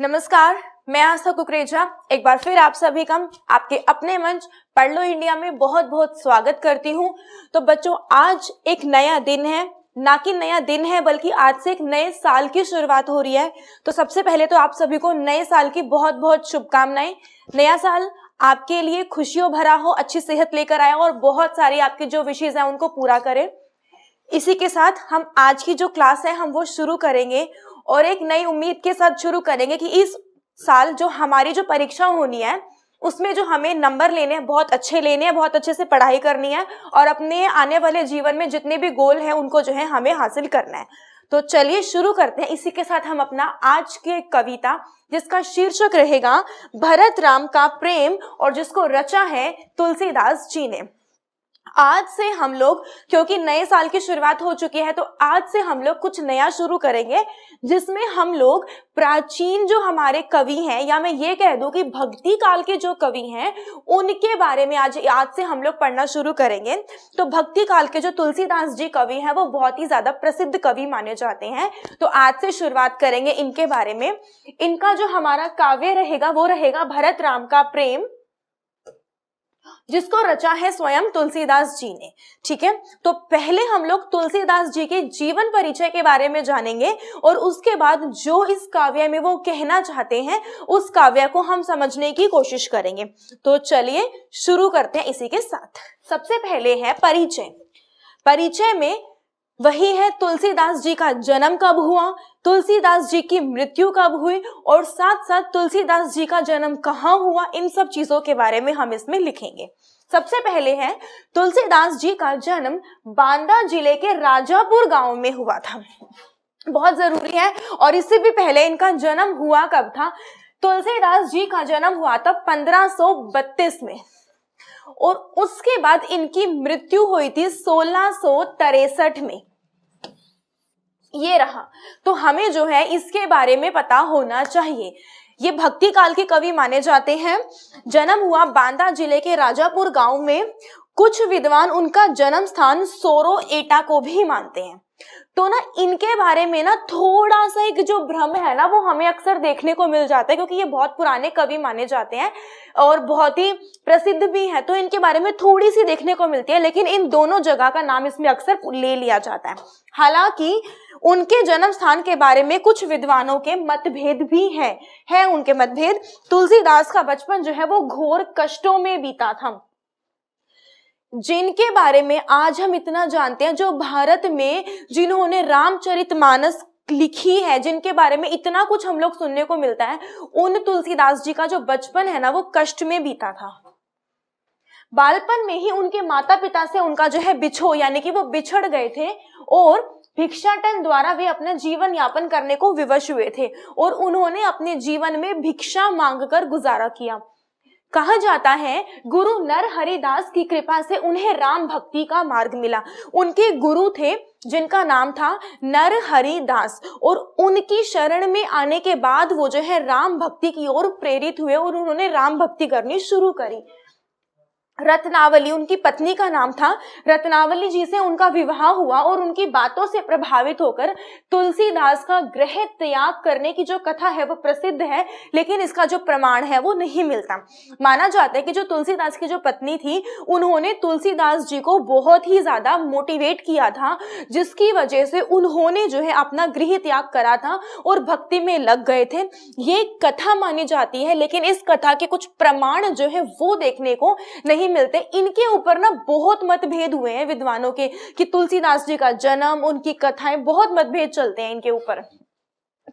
नमस्कार, मैं आस्था कुकरेजा एक बार फिर आप सभी का आपके अपने मंच पढ़ लो इंडिया में बहुत बहुत स्वागत करती हूँ। तो बच्चों, आज एक नया दिन है, ना कि नया दिन है बल्कि आज से एक नए साल की शुरुआत हो रही है। तो सबसे पहले तो आप सभी को नए साल की बहुत बहुत शुभकामनाएं। नया साल आपके लिए खुशियों भरा हो, अच्छी सेहत लेकर आए और बहुत सारी आपकी जो विशेष हैं उनको पूरा करे। इसी के साथ हम आज की जो क्लास है हम वो शुरू करेंगे और एक नई उम्मीद के साथ शुरू करेंगे कि इस साल जो हमारी जो परीक्षा होनी है उसमें जो हमें नंबर लेने हैं बहुत अच्छे लेने हैं, बहुत अच्छे से पढ़ाई करनी है और अपने आने वाले जीवन में जितने भी गोल हैं उनको जो है हमें हासिल करना है। तो चलिए शुरू करते हैं। इसी के साथ हम अपना आज की कविता जिसका शीर्षक रहेगा भरत राम का प्रेम और जिसको रचा है तुलसीदास जी ने। आज से हम लोग, क्योंकि नए साल की शुरुआत हो चुकी है, तो आज से हम लोग कुछ नया शुरू करेंगे जिसमें हम लोग प्राचीन जो हमारे कवि हैं, या मैं ये कह दूं कि भक्ति काल के जो कवि हैं उनके बारे में आज से हम लोग पढ़ना शुरू करेंगे। तो भक्ति काल के जो तुलसीदास जी कवि हैं वो बहुत ही ज्यादा प्रसिद्ध कवि माने जाते हैं। तो आज से शुरुआत करेंगे इनके बारे में। इनका जो हमारा काव्य रहेगा वो रहेगा भरत राम का प्रेम, जिसको रचा है स्वयं तुलसीदास जी ने। ठीक है, तो पहले हम लोग तुलसीदास जी के जीवन परिचय के बारे में जानेंगे और उसके बाद जो इस काव्य में वो कहना चाहते हैं उस काव्य को हम समझने की कोशिश करेंगे। तो चलिए शुरू करते हैं इसी के साथ। सबसे पहले है परिचय। परिचय में वही है तुलसीदास जी का जन्म कब हुआ, तुलसीदास जी की मृत्यु कब हुई और साथ साथ तुलसीदास जी का जन्म कहाँ हुआ, इन सब चीजों के बारे में हम इसमें लिखेंगे। सबसे पहले है तुलसीदास जी का जन्म बांदा जिले के राजापुर गांव में हुआ था। बहुत जरूरी है। और इससे भी पहले इनका जन्म हुआ कब था? तुलसीदास जी का जन्म हुआ था 1532 में और उसके बाद इनकी मृत्यु हुई थी 1663 में। ये रहा। तो हमें जो है इसके बारे में पता होना चाहिए। ये भक्ति काल के कवि माने जाते हैं। जन्म हुआ बांदा जिले के राजापुर गांव में। कुछ विद्वान उनका जन्म स्थान सोरो एटा को भी मानते हैं। तो ना इनके बारे में ना थोड़ा सा एक जो भ्रम है ना वो हमें अक्सर देखने को मिल जाता है, क्योंकि ये बहुत पुराने कवि माने जाते हैं और बहुत ही प्रसिद्ध भी है। तो इनके बारे में थोड़ी सी देखने को मिलती है, लेकिन इन दोनों जगह का नाम इसमें अक्सर ले लिया जाता है। हालांकि उनके जन्म स्थान के बारे में कुछ विद्वानों के मतभेद भी है उनके मतभेद। तुलसीदास का बचपन जो है वो घोर कष्टों में बीता था। जिनके बारे में आज हम इतना जानते हैं, जो भारत में जिन्होंने रामचरितमानस लिखी है, जिनके बारे में इतना कुछ हम लोग सुनने को मिलता है, उन तुलसीदास जी का जो बचपन है ना वो कष्ट में बीता था। बालपन में ही उनके माता पिता से उनका जो है बिछो, यानी कि वो बिछड़ गए थे और भिक्षाटन द्वारा वे अपना जीवन यापन करने को विवश हुए थे और उन्होंने अपने जीवन में भिक्षा मांगकर गुजारा किया। कहा जाता है गुरु नरहरिदास की कृपा से उन्हें राम भक्ति का मार्ग मिला। उनके गुरु थे जिनका नाम था नरहरिदास और उनकी शरण में आने के बाद वो जो है राम भक्ति की ओर प्रेरित हुए और उन्होंने राम भक्ति करनी शुरू करी। रत्नावली उनकी पत्नी का नाम था। रत्नावली जी से उनका विवाह हुआ और उनकी बातों से प्रभावित होकर तुलसीदास का गृह त्याग करने की जो कथा है वो प्रसिद्ध है, लेकिन इसका जो प्रमाण है वो नहीं मिलता। माना जाता है कि जो तुलसीदास की जो पत्नी थी उन्होंने तुलसीदास जी को बहुत ही ज्यादा मोटिवेट किया था, जिसकी वजह से उन्होंने जो है अपना गृह त्याग करा था और भक्ति में लग गए थे। ये कथा मानी जाती है, लेकिन इस कथा के कुछ प्रमाण जो है वो देखने को नहीं मिलते। इनके ऊपर ना बहुत मतभेद हुए हैं विद्वानों के कि तुलसीदास जी का जन्म, उनकी कथाएं, बहुत मतभेद चलते हैं इनके ऊपर।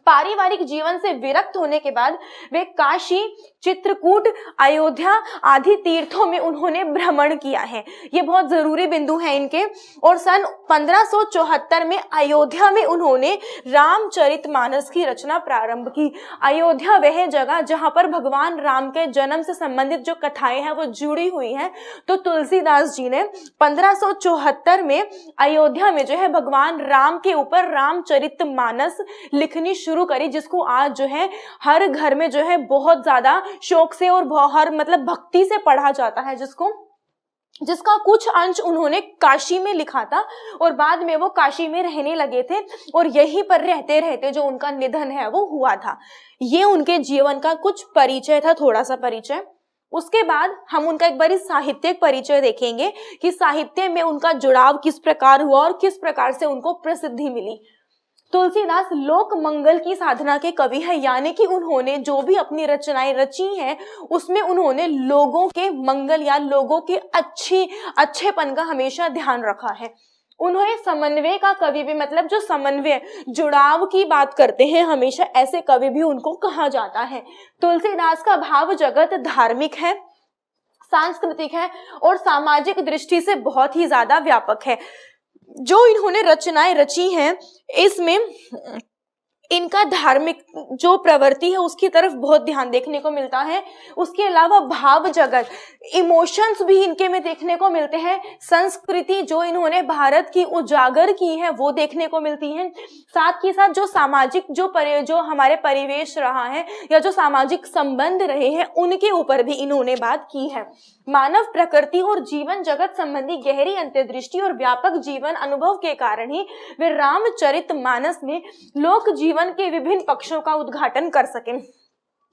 पारिवारिक जीवन से विरक्त होने के बाद वे काशी, चित्रकूट, अयोध्या आदि तीर्थों में उन्होंने भ्रमण किया है। ये बहुत जरूरी बिंदु है इनके। और सन 1574 में अयोध्या में उन्होंने रामचरितमानस की रचना प्रारंभ की। अयोध्या वह जगह जहां पर भगवान राम के जन्म से संबंधित जो कथाएं हैं वो जुड़ी हुई हैं। तो तुलसीदास जी ने 1574 में अयोध्या में जो है भगवान राम के ऊपर रामचरितमानस लिखनी शुरू करी, जिसको आज जो है हर घर में जो है बहुत ज्यादा शौक से और हर मतलब भक्ति से पढ़ा जाता है, जिसको जिसका कुछ अंश उन्होंने काशी में लिखा था और बाद में वो काशी में रहने लगे थे और यहीं पर रहते रहते जो उनका निधन है वो हुआ था। ये उनके जीवन का कुछ परिचय था, थोड़ा सा परिचय। उसके बाद हम उनका एक बार साहित्यिक परिचय देखेंगे कि साहित्य में उनका जुड़ाव किस प्रकार हुआ और किस प्रकार से उनको प्रसिद्धि मिली। तुलसीदास लोक मंगल की साधना के कवि हैं, यानी कि उन्होंने जो भी अपनी रचनाएं रची हैं उसमें उन्होंने लोगों के मंगल या लोगों के अच्छेपन का हमेशा ध्यान रखा है। उन्हें समन्वय का कवि भी, मतलब जो समन्वय जुड़ाव की बात करते हैं हमेशा, ऐसे कवि भी उनको कहा जाता है। तुलसीदास का भाव जगत धार्मिक है, सांस्कृतिक है और सामाजिक दृष्टि से बहुत ही ज्यादा व्यापक है। जो इन्होंने रचनाएं रची हैं इसमें इनका धार्मिक जो प्रवृत्ति है उसकी तरफ बहुत ध्यान देखने को मिलता है। उसके अलावा भाव जगत, इमोशंस भी इनके में देखने को मिलते हैं। संस्कृति जो इन्होंने भारत की उजागर की है वो देखने को मिलती है। साथ ही साथ जो सामाजिक जो हमारे परिवेश रहा है या जो सामाजिक संबंध रहे हैं उनके ऊपर भी इन्होंने बात की है। मानव प्रकृति और जीवन जगत संबंधी गहरी अंतर्दृष्टि और व्यापक जीवन अनुभव के कारण ही वे रामचरितमानस में लोक जीवन के विभिन्न पक्षों का उद्घाटन कर सके।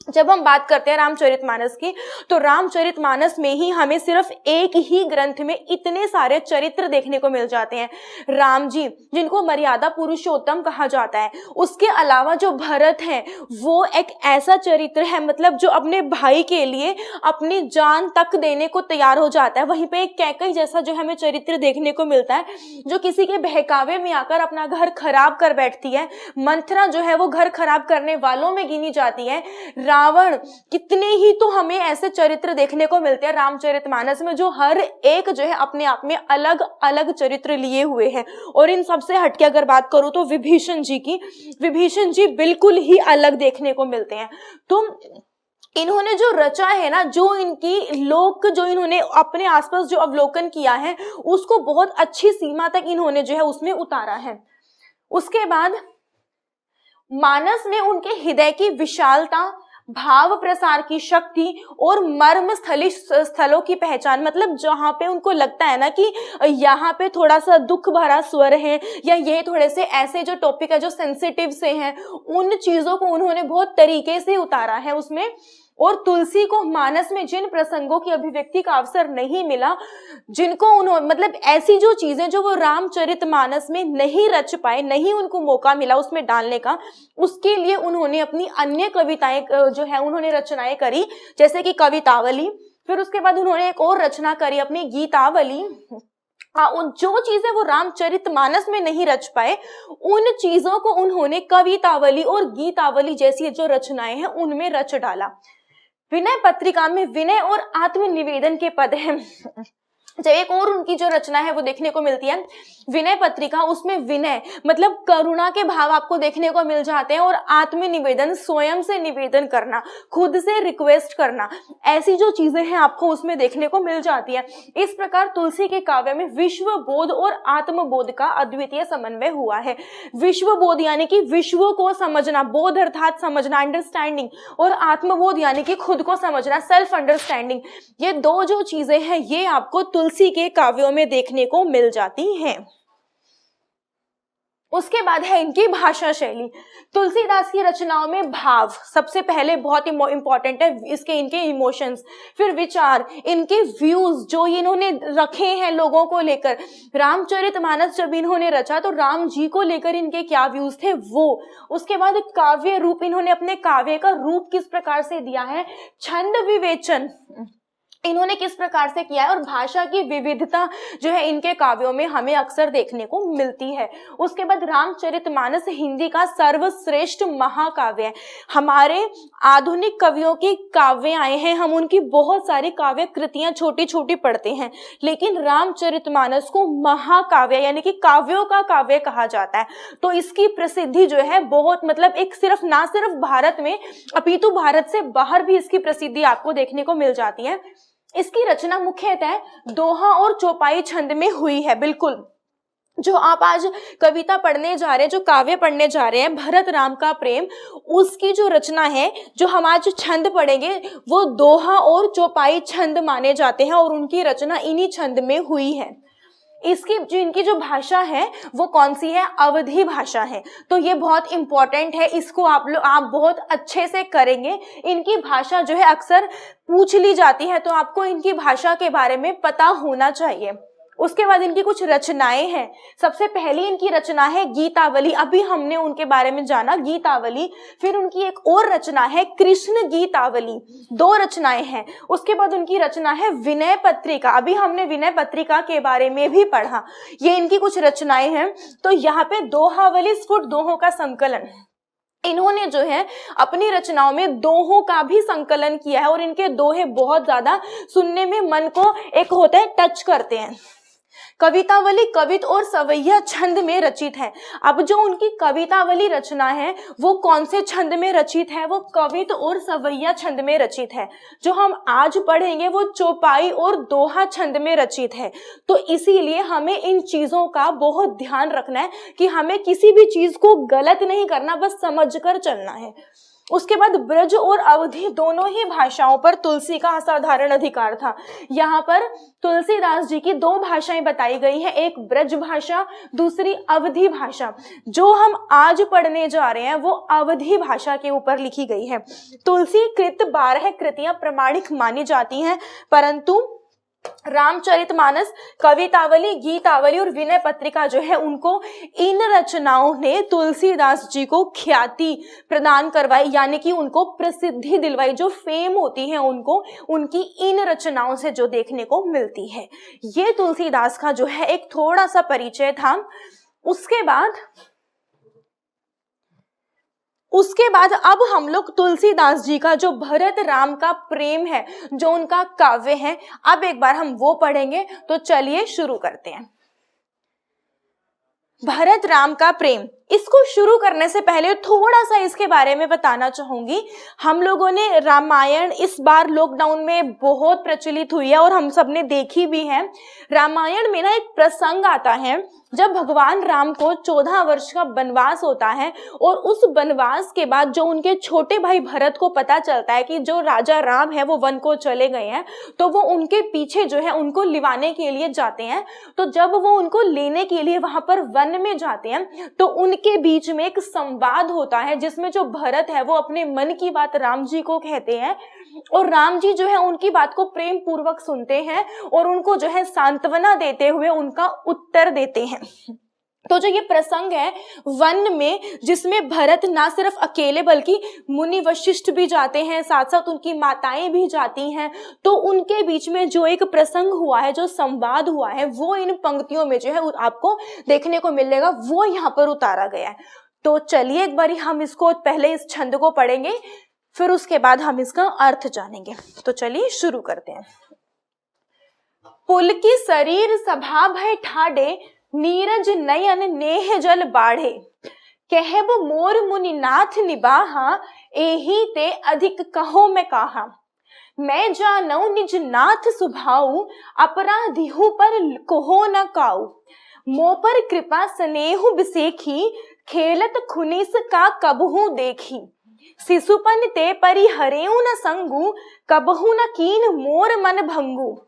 जब हम बात करते हैं रामचरितमानस की, तो रामचरितमानस में ही हमें सिर्फ एक ही ग्रंथ में इतने सारे चरित्र देखने को मिल जाते हैं। राम जी जिनको मर्यादा पुरुषोत्तम कहा जाता है, उसके अलावा जो भरत है वो एक ऐसा चरित्र है, मतलब जो अपने भाई के लिए अपनी जान तक देने को तैयार हो जाता है। वहीं पे एक कैकई जैसा जो हमें चरित्र देखने को मिलता है, जो किसी के बहकावे में आकर अपना घर खराब कर बैठती है। मंथरा जो है वो घर खराब करने वालों में गिनी जाती है। रावण, कितने ही तो हमें ऐसे चरित्र देखने को मिलते हैं रामचरितमानस में, जो हर एक जो है अपने आप में अलग अलग चरित्र लिए हुए हैं। और इन सबसे हटके अगर बात करूं तो विभीषण जी बिल्कुल ही अलग देखने को मिलते हैं। तो इन्होंने जो रचा है ना, जो इन्होंने अपने आसपास जो अवलोकन किया है उसको बहुत अच्छी सीमा तक इन्होंने जो है उसमें उतारा है। उसके बाद मानस में उनके हृदय की विशालता, भाव प्रसार की शक्ति और मर्म स्थलों की पहचान, मतलब जहां पे उनको लगता है ना कि यहाँ पे थोड़ा सा दुख भरा स्वर है या ये थोड़े से ऐसे जो टॉपिक है जो सेंसिटिव से हैं, उन चीजों को उन्होंने बहुत तरीके से उतारा है उसमें। और तुलसी को मानस में जिन प्रसंगों की अभिव्यक्ति का अवसर नहीं मिला, जिनको उन्होंने, मतलब ऐसी जो चीजें जो वो रामचरितमानस में नहीं रच पाए, नहीं उनको मौका मिला उसमें डालने का, उसके लिए उन्होंने अपनी अन्य कविताएं जो है उन्होंने रचनाएं करी, जैसे कि कवितावली। फिर उसके बाद उन्होंने एक और रचना करी अपनी गीतावली। जो चीजें वो रामचरितमानस में नहीं रच पाए उन चीजों को उन्होंने कवितावली और गीतावली जैसी जो रचनाएं हैं उनमें रच डाला। विनय पत्रिका में विनय और आत्मनिवेदन के पद हैं। जब एक और उनकी जो रचना है वो देखने को मिलती है विनय पत्रिका, उसमें विनय मतलब करुणा के भाव आपको देखने को मिल जाते हैं और आत्मनिवेदन, स्वयं से निवेदन करना, खुद से रिक्वेस्ट करना, ऐसी जो चीजें हैं आपको उसमें देखने को मिल जाती है। इस प्रकार तुलसी के काव्य में विश्व बोध और आत्मबोध का अद्वितीय समन्वय हुआ है। विश्व बोध यानी कि विश्व को समझना, बोध अर्थात समझना, अंडरस्टैंडिंग, और आत्मबोध यानी कि खुद को समझना, सेल्फ अंडरस्टैंडिंग। ये दो जो चीजें हैं ये आपको तुलसी के काव्यों में देखने को मिल जाती हैं। उसके बाद है इनकी भाषा शैली। तुलसीदास की रचनाओं में भाव सबसे पहले बहुत इंपॉर्टेंट है, इनके इमोशंस, फिर विचार, इनके व्यूज जो इन्होंने रखे हैं लोगों को लेकर। रामचरितमानस जब इन्होंने रचा तो राम जी को लेकर इनके क्या व्यूज थे वो। उसके बाद काव्य रूप, इन्होंने अपने काव्य का रूप किस प्रकार से दिया है, छंद विवेचन इन्होंने किस प्रकार से किया है, और भाषा की विविधता जो है इनके काव्यों में हमें अक्सर देखने को मिलती है। उसके बाद रामचरितमानस हिंदी का सर्वश्रेष्ठ महाकाव्य है। हमारे आधुनिक कवियों की काव्य आए हैं, हम उनकी बहुत सारी काव्य कृतियां छोटी छोटी पढ़ते हैं, लेकिन रामचरितमानस को महाकाव्य यानी कि काव्यों का काव्य कहा जाता है। तो इसकी प्रसिद्धि जो है बहुत, मतलब एक ना सिर्फ भारत में अपितु भारत से बाहर भी इसकी प्रसिद्धि आपको देखने को मिल जाती है। इसकी रचना मुख्यतः दोहा और चौपाई छंद में हुई है। बिल्कुल जो आप आज कविता पढ़ने जा रहे हैं, जो काव्य पढ़ने जा रहे हैं, भरत राम का प्रेम, उसकी जो रचना है, जो हम आज छंद पढ़ेंगे, वो दोहा और चौपाई छंद माने जाते हैं और उनकी रचना इन्हीं छंद में हुई है। इसकी जो इनकी जो भाषा है वो कौन सी है? अवधी भाषा है। तो ये बहुत इंपॉर्टेंट है, इसको आप बहुत अच्छे से करेंगे। इनकी भाषा जो है अक्सर पूछ ली जाती है, तो आपको इनकी भाषा के बारे में पता होना चाहिए। उसके बाद इनकी कुछ रचनाएं हैं। सबसे पहली इनकी रचना है गीतावली, अभी हमने उनके बारे में जाना, गीतावली। फिर उनकी एक और रचना है कृष्ण गीतावली, 2 रचनाएं हैं। उसके बाद उनकी रचना है विनय पत्रिका, अभी हमने विनय पत्रिका के बारे में भी पढ़ा। ये इनकी कुछ रचनाएं हैं। तो यहाँ पे दोहावली स्फुट दोहों का संकलन, इन्होंने जो है अपनी रचनाओं में दोहों का भी संकलन किया है और इनके दोहे बहुत ज्यादा सुनने में मन को एक होता है टच करते हैं। कवितावली कवित और सवैया छंद में रचित है। अब जो उनकी कवितावली रचना है वो कौन से छंद में रचित है? वो कवित और सवैया छंद में रचित है। जो हम आज पढ़ेंगे वो चौपाई और दोहा छंद में रचित है। तो इसीलिए हमें इन चीजों का बहुत ध्यान रखना है कि हमें किसी भी चीज को गलत नहीं करना, बस समझकर चलना है। उसके बाद ब्रज और अवधी दोनों ही भाषाओं पर तुलसी का असाधारण अधिकार था। यहाँ पर तुलसीदास जी की 2 भाषाएं बताई गई हैं, एक ब्रज भाषा, दूसरी अवधी भाषा। जो हम आज पढ़ने जा रहे हैं वो अवधी भाषा के ऊपर लिखी गई है। तुलसी कृत 12 कृतियां प्रमाणिक मानी जाती हैं, परंतु रामचरितमानस, कवितावली, गीतावली और विनय पत्रिका जो है उनको इन रचनाओं ने तुलसीदास जी को ख्याति प्रदान करवाई, यानी कि उनको प्रसिद्धि दिलवाई। जो फेम होती है उनको उनकी इन रचनाओं से जो देखने को मिलती है। ये तुलसीदास का जो है एक थोड़ा सा परिचय था। उसके बाद अब हम लोग तुलसीदास जी का जो भरत राम का प्रेम है, जो उनका काव्य है, अब एक बार हम वो पढ़ेंगे। तो चलिए शुरू करते हैं। भरत राम का प्रेम, इसको शुरू करने से पहले थोड़ा सा इसके बारे में बताना चाहूंगी। हम लोगों ने रामायण इस बार लॉकडाउन में बहुत प्रचलित हुई है और हम सब ने देखी भी है। रामायण में ना एक प्रसंग आता है जब भगवान राम को 14 वर्ष का वनवास होता है और उस वनवास के बाद जो उनके छोटे भाई भरत को पता चलता है कि जो राजा राम है वो वन को चले गए हैं, तो वो उनके पीछे जो है उनको लिवाने के लिए जाते हैं। तो जब वो उनको लेने के लिए वहां पर वन में जाते हैं तो उनके बीच में एक संवाद होता है जिसमें जो भरत है वो अपने मन की बात राम जी को कहते हैं और राम जी जो है उनकी बात को प्रेम पूर्वक सुनते हैं और उनको जो है सांत्वना देते हुए उनका उत्तर देते हैं। तो जो ये प्रसंग है वन में, जिसमें भरत ना सिर्फ अकेले बल्कि मुनि वशिष्ठ भी जाते हैं, साथ साथ उनकी माताएं भी जाती हैं, तो उनके बीच में जो एक प्रसंग हुआ है, जो संवाद हुआ है, वो इन पंक्तियों में जो है आपको देखने को मिलेगा, वो यहाँ पर उतारा गया है। तो चलिए एक बारी हम इसको पहले इस छंद को पढ़ेंगे, फिर उसके बाद हम इसका अर्थ जानेंगे। तो चलिए शुरू करते हैं। पुल की शरीर सभा भय ठाडे, नीरज नयन नेह जल बाढ़े, कहब मोर मुनि नाथ निबाहा, एही ते अधिक कहो मैं कहा। मैं जानऊ निज नाथ सुभाऊ, अपराधिहु पर कोहो न काऊ। मो पर कृपा स्नेहु बिसेखी, खेलत खुनिस का कबहू देखी। शिशुपन ते परि हरेऊ न संगु, कबहू न कीन मोर मन भंगु।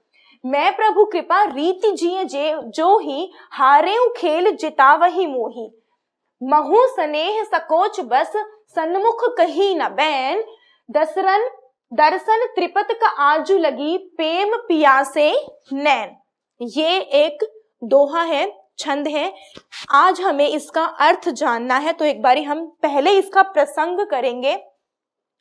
मैं प्रभु कृपा रीति जिये जे जो ही, हारेऊ खेल जितावही मोही। महु स्नेह सकोच बस, सन्मुख कही न बैन, दर्शन त्रिपत का आजू लगी, प्रेम पियासे नैन। ये एक दोहा है, छंद है। आज हमें इसका अर्थ जानना है, तो एक बारी हम पहले इसका प्रसंग करेंगे,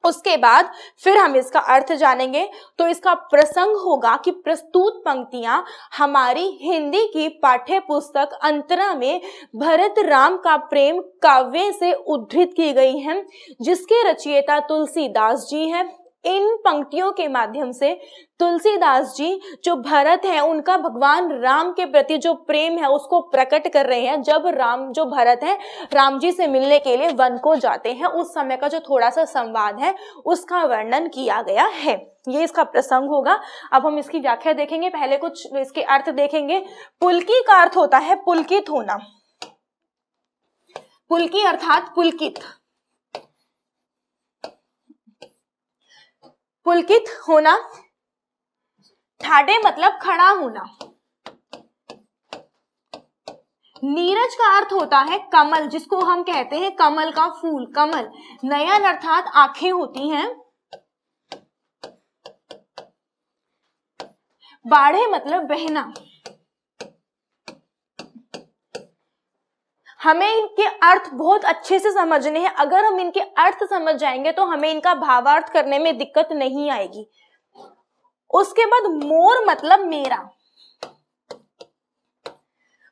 उसके बाद फिर हम इसका अर्थ जानेंगे। तो इसका प्रसंग होगा कि प्रस्तुत पंक्तियां हमारी हिंदी की पाठ्य पुस्तक अंतरा में भरत राम का प्रेम काव्य से उद्धृत की गई हैं, जिसके रचयिता तुलसीदास जी हैं। इन पंक्तियों के माध्यम से तुलसीदास जी जो भरत है उनका भगवान राम के प्रति जो प्रेम है उसको प्रकट कर रहे हैं। जब राम जो भरत है राम जी से मिलने के लिए वन को जाते हैं, उस समय का जो थोड़ा सा संवाद है उसका वर्णन किया गया है। ये इसका प्रसंग होगा। अब हम इसकी व्याख्या देखेंगे, पहले कुछ इसके अर्थ देखेंगे। पुलकी का अर्थ होता है पुलकित होना। पुलकी अर्थात पुलकित, पुलकित होना। ठाडे मतलब खड़ा होना। नीरज का अर्थ होता है कमल, जिसको हम कहते हैं कमल का फूल, कमल। नयन अर्थात आंखें होती हैं। बाढ़े मतलब बहना। हमें इनके अर्थ बहुत अच्छे से समझने हैं। अगर हम इनके अर्थ समझ जाएंगे तो हमें इनका भावार्थ करने में दिक्कत नहीं आएगी। उसके बाद मोर मतलब मेरा।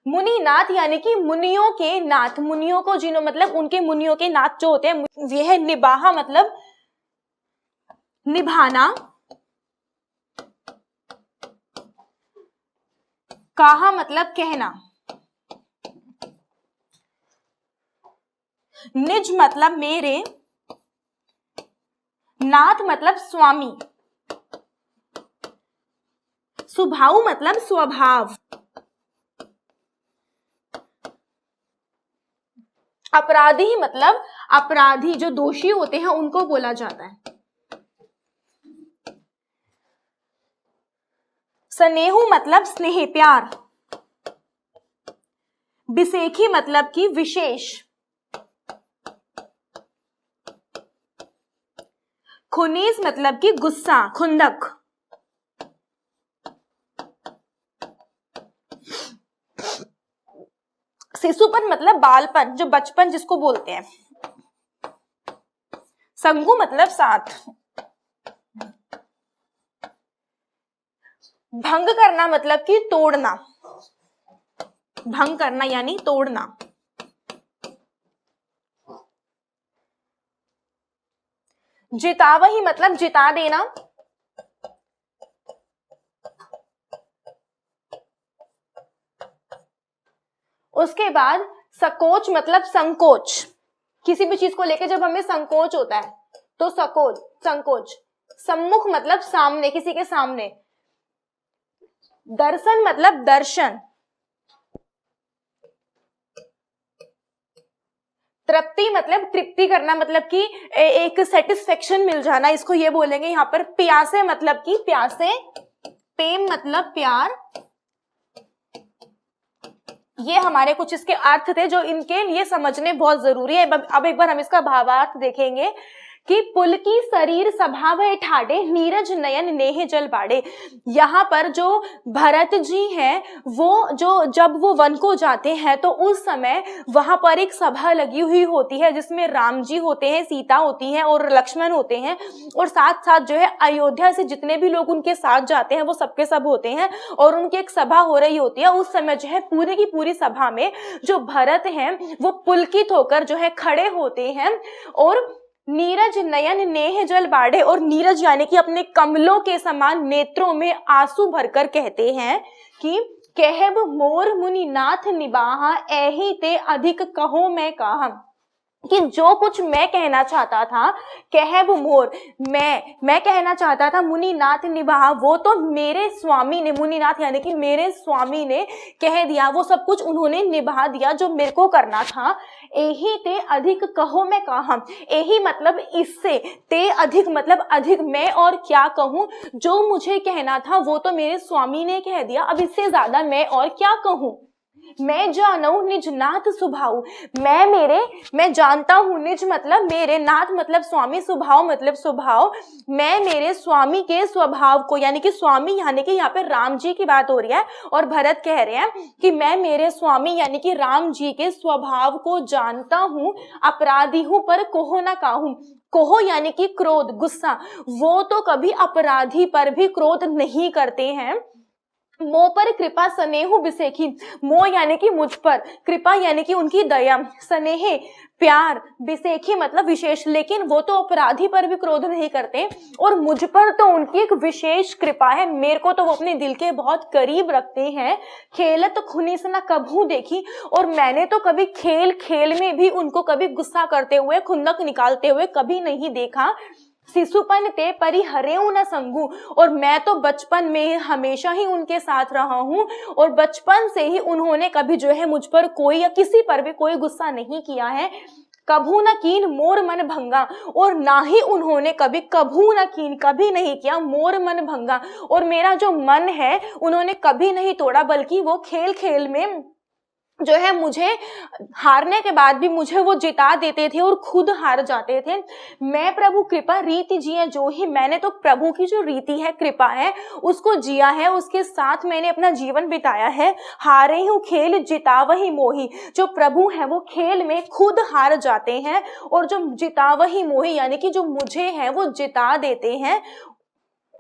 मुनिनाथ यानी कि मुनियों के नाथ, मुनियों को जिन्हों मतलब उनके मुनियों के नाथ जो होते हैं। यह निबाहा मतलब निभाना। कहा मतलब कहना। निज मतलब मेरे। नाथ मतलब स्वामी। स्वभाव मतलब स्वभाव। अपराधी मतलब अपराधी, जो दोषी होते हैं उनको बोला जाता है। स्नेहु मतलब स्नेह प्यार। बिसेखी मतलब कि विशेष। खुनीस मतलब कि गुस्सा, खुंदक। शिशुपन मतलब बालपन, जो बचपन जिसको बोलते हैं। संगु मतलब साथ। भंग करना मतलब कि तोड़ना। भंग करना यानी तोड़ना। जितावही मतलब जिता देना। उसके बाद सकोच मतलब संकोच। किसी भी चीज को लेकर जब हमें संकोच होता है तो सकोच, संकोच। सम्मुख मतलब सामने, किसी के सामने। दर्शन मतलब दर्शन। तृप्ति मतलब तृप्ति करना, मतलब कि एक सेटिस्फेक्शन मिल जाना, इसको ये बोलेंगे यहाँ पर। प्यासे मतलब कि प्यासे। प्रेम मतलब प्यार। ये हमारे कुछ इसके अर्थ थे जो इनके लिए समझने बहुत जरूरी है। अब एक बार हम इसका भावार्थ देखेंगे कि पुलकी शरीर स्वभाव ठाडे, नीरज नयन नेह जल बाड़े। यहाँ पर जो भरत जी हैं वो जो जब वो वन को जाते हैं तो उस समय वहां पर एक सभा लगी हुई होती है जिसमें राम जी होते हैं, सीता होती हैं और लक्ष्मण होते हैं, और साथ साथ जो है अयोध्या से जितने भी लोग उनके साथ जाते हैं वो सबके सब होते हैं, और उनकी एक सभा हो रही होती है। उस समय जो है पूरी की पूरी सभा में जो भरत हैं वो पुलकित होकर जो है खड़े होते हैं, और नीरज नयन नेह जल बाढ़े, और नीरज यानी कि अपने कमलों के समान नेत्रों में आंसू भरकर कहते हैं कि कहब मोर मुनि नाथ निबाहा, एहि ते अधिक कहो मैं काहम। कि जो कुछ मैं कहना चाहता था, कहब मोर, मैं कहना चाहता था, मुनिनाथ निबाहा, वो तो मेरे स्वामी ने, मुनिनाथ यानी कि मेरे स्वामी ने कह दिया, वो सब कुछ उन्होंने निभा दिया जो मेरे को करना था। एही ते अधिक कहो मैं काहम। एही मतलब इससे, ते अधिक मतलब अधिक, मैं और क्या कहूं, जो मुझे कहना था वो तो मेरे स्वामी ने कह दिया, अब इससे ज्यादा मैं और क्या कहूं। मैं जानऊ निज नाथ स्वभाव, मैं जानता हूं, निज मतलब मेरे, नाथ मतलब स्वामी, स्वभाव मतलब स्वभाव, मैं मेरे स्वामी के स्वभाव को, यानी कि स्वामी यानी कि यहाँ पे राम जी की बात हो रही है, और भरत कह रहे हैं कि मैं मेरे स्वामी यानी कि राम जी के स्वभाव को जानता हूं, अपराधी हूं पर कोहो ना काहूं। कोहो यानी कि क्रोध, गुस्सा, वो तो कभी अपराधी पर भी क्रोध नहीं करते हैं। मोह पर कृपा स्नेह बिसेखी, मोह यानी कि मुझ पर, कृपा यानी कि उनकी दया, स्नेह प्यार, बिसेखी मतलब विशेष, लेकिन वो तो अपराधी पर भी क्रोध नहीं करते और मुझ पर तो उनकी एक विशेष कृपा है। मेरे को तो वो अपने दिल के बहुत करीब रखते हैं। खेलत खुनी से न कभू देखी, और मैंने तो कभी खेल खेल में भी उनको कभी गुस्सा करते हुए, खुंदक निकालते हुए कभी नहीं देखा। शिशुपन ते परि हरेऊ न संगू, और मैं तो बचपन में हमेशा ही उनके साथ रहा हूँ और बचपन से ही उन्होंने कभी जो है मुझ पर कोई या किसी पर भी कोई गुस्सा नहीं किया है। कभू न कीन मोर मन भंगा, और ना ही उन्होंने कभी कभू न कीन, कभी नहीं किया मोर मन भंगा, और मेरा जो मन है उन्होंने कभी नहीं तोड़ा, बल्कि वो खेल खेल में जो है मुझे हारने के बाद भी मुझे वो जिता देते थे और खुद हार जाते थे। मैं प्रभु कृपा रीति जिया जो ही, मैंने तो प्रभु की जो रीति है, कृपा है, उसको जिया है, उसके साथ मैंने अपना जीवन बिताया है। हारे हूँ खेल जिता वही मोही, जो प्रभु है वो खेल में खुद हार जाते हैं और जो जिता वही मोही यानी कि जो मुझे है वो जिता देते हैं।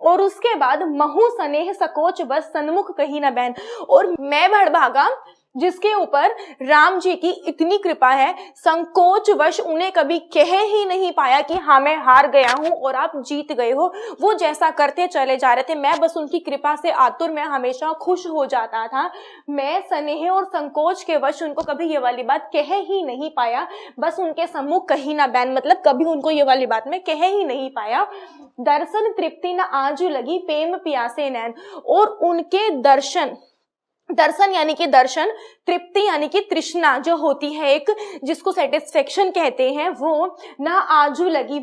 और उसके बाद महू स्नेह सकोच बस सन्मुख कहीं न बैन, और मैं भड़भागा जिसके ऊपर राम जी की इतनी कृपा है, संकोच वश उन्हें कभी कह ही नहीं पाया कि हाँ मैं हार गया हूं और आप जीत गए हो। वो जैसा करते चले जा रहे थे, मैं बस उनकी कृपा से आतुर, मैं हमेशा खुश हो जाता था। मैं स्नेह और संकोच के वश उनको कभी ये वाली बात कह ही नहीं पाया, बस उनके सम्मुख कहीं ना बैन, मतलब कभी उनको ये वाली बात मैं कह ही नहीं पाया। दर्शन तृप्ति न आज लगी प्रेम प्यासे नैन, और उनके दर्शन, दर्शन यानी कि दर्शन, तृप्ति यानी कि तृष्णा जो होती है एक, जिसको सेटिस्फेक्शन कहते हैं, वो ना आजू लगी,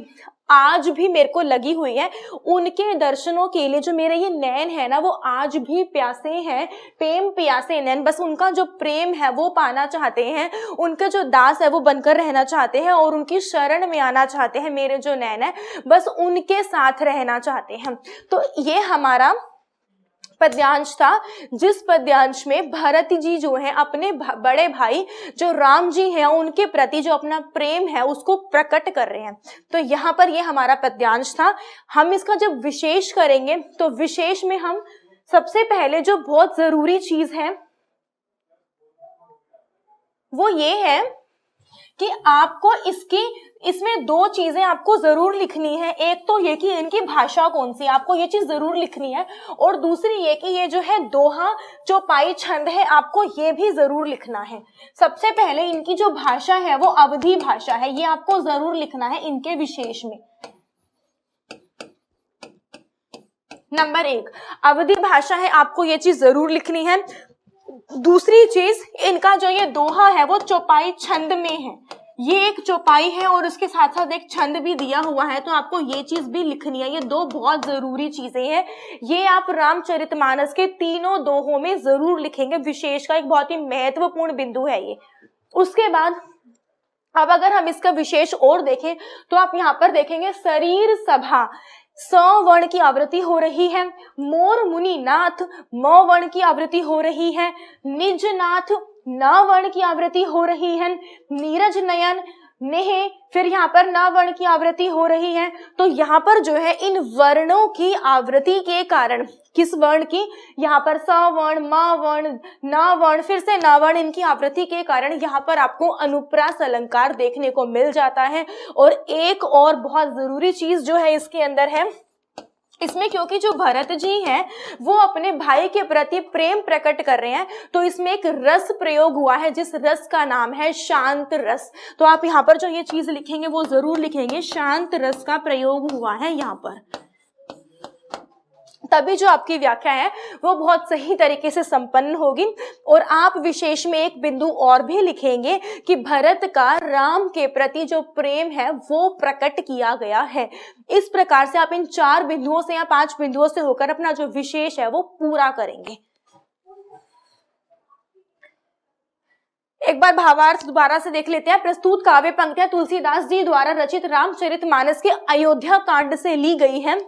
आज भी मेरे को लगी हुई है। उनके दर्शनों के लिए जो मेरे ये नैन है ना, वो आज भी प्यासे हैं, प्रेम प्यासे नैन, बस उनका जो प्रेम है वो पाना चाहते हैं, उनके जो दास है वो बनकर रहना चाहते हैं और उनकी शरण में आना चाहते हैं। मेरे जो नैन है बस उनके साथ रहना चाहते हैं। तो ये हमारा पद्यांश था, जिस पद्यांश में भरत जी जो है अपने बड़े भाई जो राम जी हैं उनके प्रति जो अपना प्रेम है उसको प्रकट कर रहे हैं। तो यहाँ पर ये हमारा पद्यांश था। हम इसका जब विशेष करेंगे तो विशेष में हम सबसे पहले जो बहुत जरूरी चीज है वो ये है कि आपको इसमें दो चीजें आपको जरूर लिखनी है। एक तो ये कि इनकी भाषा कौन सी, आपको ये चीज जरूर लिखनी है, और दूसरी ये कि ये जो है दोहा चौपाई छंद है, आपको ये भी जरूर लिखना है। सबसे पहले इनकी जो भाषा है वो अवधी भाषा है, ये आपको जरूर लिखना है इनके विशेष में। नंबर 1 अवधी भाषा है, आपको ये चीज जरूर लिखनी है। दूसरी चीज, इनका जो ये दोहा है वो चौपाई छंद में है, ये एक चौपाई है और उसके साथ साथ एक छंद भी दिया हुआ है, तो आपको ये चीज भी लिखनी है। ये दो बहुत जरूरी चीजें हैं, ये आप रामचरितमानस के तीनों दोहों में जरूर लिखेंगे। विशेष का एक बहुत ही महत्वपूर्ण बिंदु है ये। उसके बाद अब अगर हम इसका विशेष और देखें तो आप यहाँ पर देखेंगे शरीर सभा स वर्ण की आवृत्ति हो रही है, मोर मुनि नाथ म वर्ण की आवृत्ति हो रही है, निज नाथ न वर्ण की आवृत्ति हो रही है, नीरज नयन नेह फिर यहाँ पर न वर्ण की आवृत्ति हो रही है। तो यहाँ पर जो है इन वर्णों की आवृत्ति के कारण, किस वर्ण की, यहाँ पर स वर्ण म वर्ण न वर्ण फिर से न वर्ण, इनकी आवृत्ति के कारण यहाँ पर आपको अनुप्रास अलंकार देखने को मिल जाता है। और एक और बहुत जरूरी चीज जो है इसके अंदर है, इसमें क्योंकि जो भरत जी हैं वो अपने भाई के प्रति प्रेम प्रकट कर रहे हैं, तो इसमें एक रस प्रयोग हुआ है जिस रस का नाम है शांत रस। तो आप यहाँ पर जो ये चीज लिखेंगे वो जरूर लिखेंगे, शांत रस का प्रयोग हुआ है यहाँ पर, तभी जो आपकी व्याख्या है वो बहुत सही तरीके से संपन्न होगी। और आप विशेष में एक बिंदु और भी लिखेंगे कि भरत का राम के प्रति जो प्रेम है वो प्रकट किया गया है। इस प्रकार से आप इन 4 बिंदुओं से या 5 बिंदुओं से होकर अपना जो विशेष है वो पूरा करेंगे। एक बार भावार्थ दोबारा से देख लेते हैं। प्रस्तुत काव्य पंक्तियां तुलसीदास जी द्वारा रचित रामचरितमानस के अयोध्या कांड से ली गई हैं।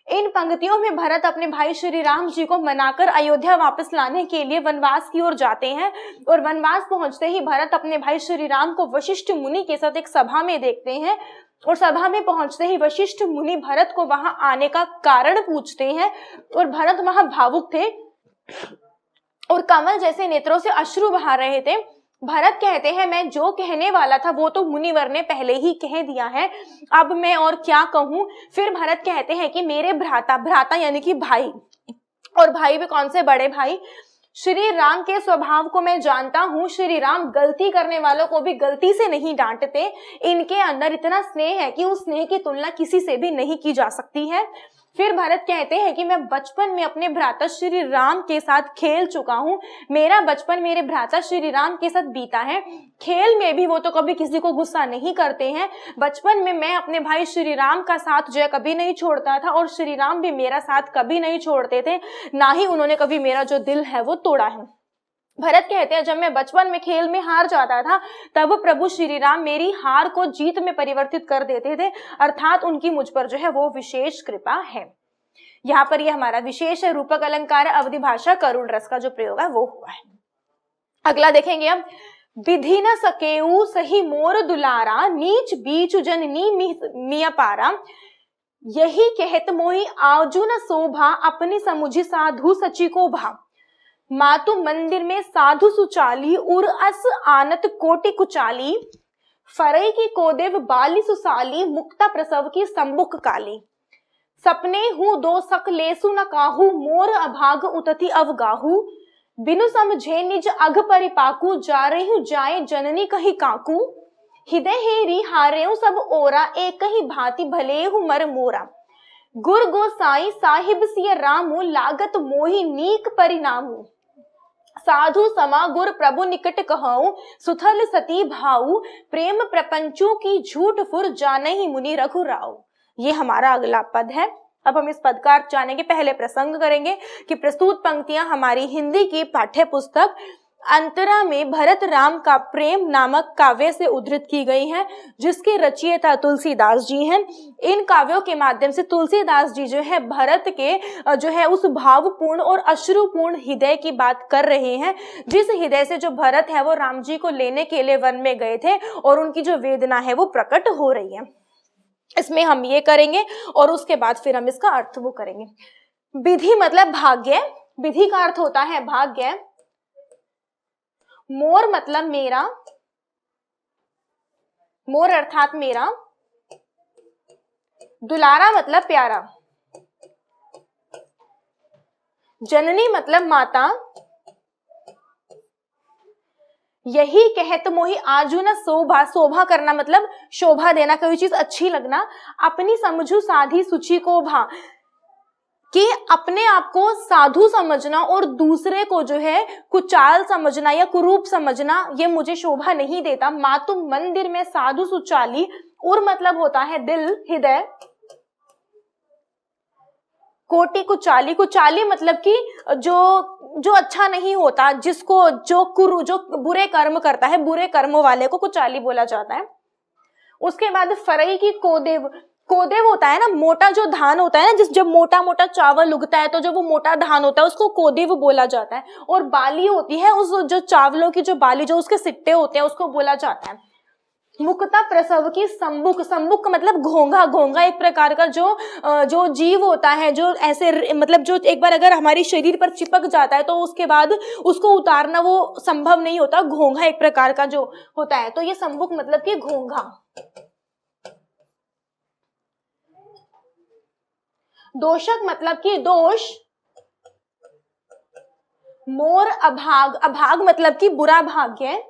इन पंक्तियों में भरत अपने भाई श्री राम जी को मनाकर अयोध्या वापस लाने के लिए वनवास की ओर जाते हैं, और वनवास पहुंचते ही भरत अपने भाई श्री राम को वशिष्ठ मुनि के साथ एक सभा में देखते हैं, और सभा में पहुंचते ही वशिष्ठ मुनि भरत को वहां आने का कारण पूछते हैं, और भरत वहां भावुक थे और कमल जैसे नेत्रों से अश्रु बहा रहे थे। भरत कहते हैं मैं जो कहने वाला था वो तो मुनिवर ने पहले ही कह दिया है, अब मैं और क्या कहूं। फिर भरत कहते हैं कि मेरे भ्राता, भ्राता यानी कि भाई, और भाई भी कौन से, बड़े भाई, श्री राम के स्वभाव को मैं जानता हूँ। श्री राम गलती करने वालों को भी गलती से नहीं डांटते। इनके अंदर इतना स्नेह है कि उस स्नेह की तुलना किसी से भी नहीं की जा सकती है। फिर भरत कहते हैं कि मैं बचपन में अपने भ्राता श्री राम के साथ खेल चुका हूँ। मेरा बचपन मेरे भ्राता श्री राम के साथ बीता है। खेल में भी वो तो कभी किसी को गुस्सा नहीं करते हैं। बचपन में मैं अपने भाई श्री राम का साथ जो है कभी नहीं छोड़ता था, और श्री राम भी मेरा साथ कभी नहीं छोड़ते थे, ना ही उन्होंने कभी मेरा जो दिल है वो तोड़ा है। भरत कहते हैं जब मैं बचपन में खेल में हार जाता था तब प्रभु श्री राम मेरी हार को जीत में परिवर्तित कर देते थे, अर्थात उनकी मुझ पर जो है वो विशेष कृपा है। यहाँ पर ये हमारा विशेष रूपक अलंकार अवधि भाषा करुण रस का जो प्रयोग है वो हुआ है। अगला देखेंगे अब, विधि न सकेऊ सही मोर दुलारा, नीच बीच जननी मिया पारा, यही कहत मोहि आजू न शोभा, अपनी समुझी साधु सची को भा, मातु मंदिर में साधु सुचाली, उर अस आनत कोटि कुचाली, फरई की कोदेव बाली सुसाली, मुक्ता प्रसव की संबुक काली, सपने हूँ दो सक लेसु न काहू, मोर अभाग उतति अवगाहू, बिनु समझे निज अघ परिपाकू, जा रही हूँ जाए जननी कही काकू, हृदय हेरी हारेऊ सब ओरा, एक ही भांति भले हूँ मर मोरा, गुर गोसाई साहिब सिय रामू, लागत मोहि नीक परिणामू, साधु समा गुर प्रभु निकट कहूं, सुथल सती भाऊ, प्रेम प्रपंचों की झूठ फुर जाने ही मुनि रघुराऊ। ये हमारा अगला पद है। अब हम इस पद का अर्थ जानेंगे। पहले प्रसंग करेंगे कि प्रस्तुत पंक्तियां हमारी हिंदी की पाठ्य पुस्तक अंतरा में भरत राम का प्रेम नामक काव्य से उद्धृत की गई हैं, जिसके रचयिता तुलसीदास जी हैं। इन काव्यों के माध्यम से तुलसीदास जी जो है भरत के जो है उस भावपूर्ण और अश्रुपूर्ण हृदय की बात कर रहे हैं, जिस हृदय से जो भरत है वो राम जी को लेने के लिए वन में गए थे, और उनकी जो वेदना है वो प्रकट हो रही है। इसमें हम ये करेंगे और उसके बाद फिर हम इसका अर्थ वो करेंगे। विधि मतलब भाग्य, विधि का अर्थ होता है भाग्य। मोर मतलब मेरा, मोर अर्थात मेरा। दुलारा मतलब प्यारा। जननी मतलब माता। यही कहत मोहि आजू न शोभा, शोभा करना मतलब शोभा देना, कोई चीज अच्छी लगना। अपनी समझू साधी सुचि को भा, कि अपने आप को साधु समझना और दूसरे को जो है कुचाल समझना या कुरूप समझना, ये मुझे शोभा नहीं देता। मातु मंदिर में साधु सुचाली, और मतलब होता है दिल, हृदय। कोटि कुचाली, कुचाली मतलब कि जो अच्छा नहीं होता, जिसको जो बुरे कर्म करता है, बुरे कर्मों वाले को कुचाली बोला जाता है। उसके बाद फरई की कोदेव, कोदेव होता है ना मोटा जो धान होता है ना, जब मोटा मोटा चावल उगता है तो जो वो मोटा धान होता है उसको कोदेव बोला जाता है। और बाली होती है उस जो चावलों की जो बाली, जो उसके सिट्टे होते हैं, उसको बोला जाता है। मुक्ता प्रसव की संबुक, संबुक मतलब घोंघा। घोंघा एक प्रकार का जो जीव होता है, जो ऐसे मतलब जो एक बार अगर हमारी शरीर पर चिपक जाता है तो उसके बाद उसको उतारना वो संभव नहीं होता। घोंघा एक प्रकार का जो होता है, तो ये संबुक मतलब कि घोंघा। दोषक मतलब कि दोष। मोर अभाग, अभाग मतलब कि बुरा भाग्य।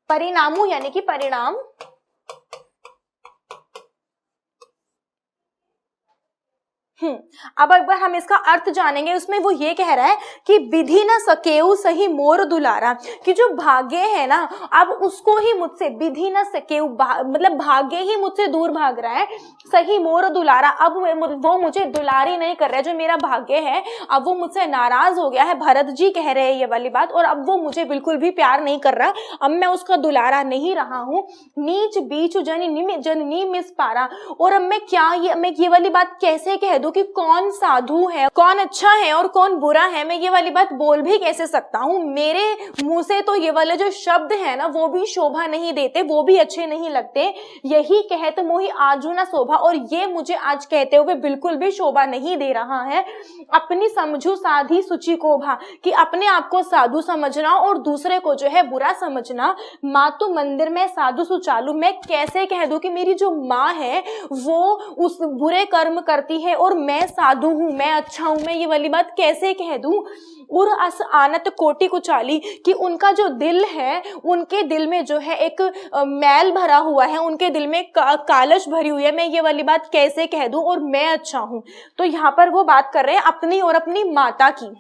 परिणामु यानी कि परिणाम। अब एक बार हम इसका अर्थ जानेंगे। उसमें वो ये कह रहा है कि विधि न सकेऊ सही मोर दुलारा, कि जो भाग्य है ना, अब उसको ही मुझसे, विधि न सकेऊ मतलब भाग्य ही मुझसे दूर भाग रहा है। सही मोर दुलारा, अब वो मुझे दुलारी नहीं कर रहा है, जो मेरा भाग्य है अब वो मुझसे नाराज हो गया है। भरत जी कह रहे हैं ये वाली बात, और अब वो मुझे बिल्कुल भी प्यार नहीं कर रहा, अब मैं उसका दुलारा नहीं रहा हूँ। नीच बीच जननी मिस पारा, और अब मैं क्या मैं ये वाली बात कैसे कह दूं कि कौन साधु है, कौन अच्छा है और कौन बुरा है, मैं ये वाली बात बोल भी कैसे सकता हूँ। मेरे मुंह से तो ये वाले जो शब्द है ना वो भी शोभा नहीं देते, वो भी अच्छे नहीं लगते। यही कहत मोहि आजू ना शोभा, और ये मुझे आज कहते हुए बिल्कुल भी शोभा नहीं दे रहा है। अपनी समझू साधी सुचि को भा, कि अपने आप को साधु समझना और दूसरे को जो है बुरा समझना। मातु मंदिर में साधु सुचालू, मैं कैसे कह दूं कि मेरी जो माँ है वो उस बुरे कर्म करती है और मैं साधु हूं, मैं अच्छा हूं, मैं ये वाली बात कैसे कह दूं। और अस आनत कोटि कुचाली, कि उनका जो दिल है, उनके दिल में जो है एक मैल भरा हुआ है, उनके दिल में कालश भरी हुई है, मैं ये वाली बात कैसे कह दूं और मैं अच्छा हूं। तो यहाँ पर वो बात कर रहे हैं अपनी और अपनी माता की,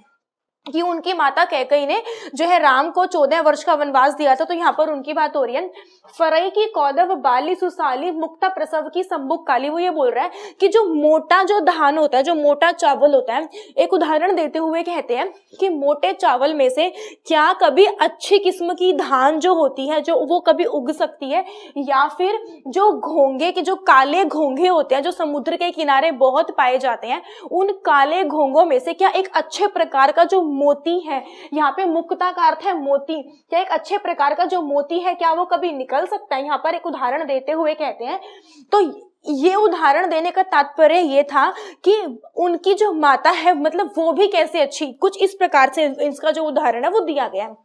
कि उनकी माता कैकेयी ने जो है राम को 14 वर्ष का वनवास दिया था। तो यहाँ पर उनकी बात हो रही है। फरई की कौदव बाली सुसाली मुक्ता प्रसव की सम्मुख काली, वो ये बोल रहा है कि जो मोटा जो धान होता है, जो मोटा चावल होता है, एक उदाहरण देते हुए कहते हैं कि मोटे चावल में से क्या कभी अच्छी किस्म की धान जो होती है जो वो कभी उग सकती है, या फिर जो घोंगे के जो काले घोंगे होते हैं जो समुद्र के किनारे बहुत पाए जाते हैं, उन काले घोंगों में से क्या एक अच्छे प्रकार का जो मोती है, यहाँ पे मुक्ता का अर्थ है मोती, क्या एक अच्छे प्रकार का जो मोती है क्या वो कभी निकल सकता है। यहाँ पर एक उदाहरण देते हुए कहते हैं। तो ये उदाहरण देने का तात्पर्य ये था कि उनकी जो माता है मतलब वो भी कैसे अच्छी, कुछ इस प्रकार से इसका जो उदाहरण है वो दिया गया है।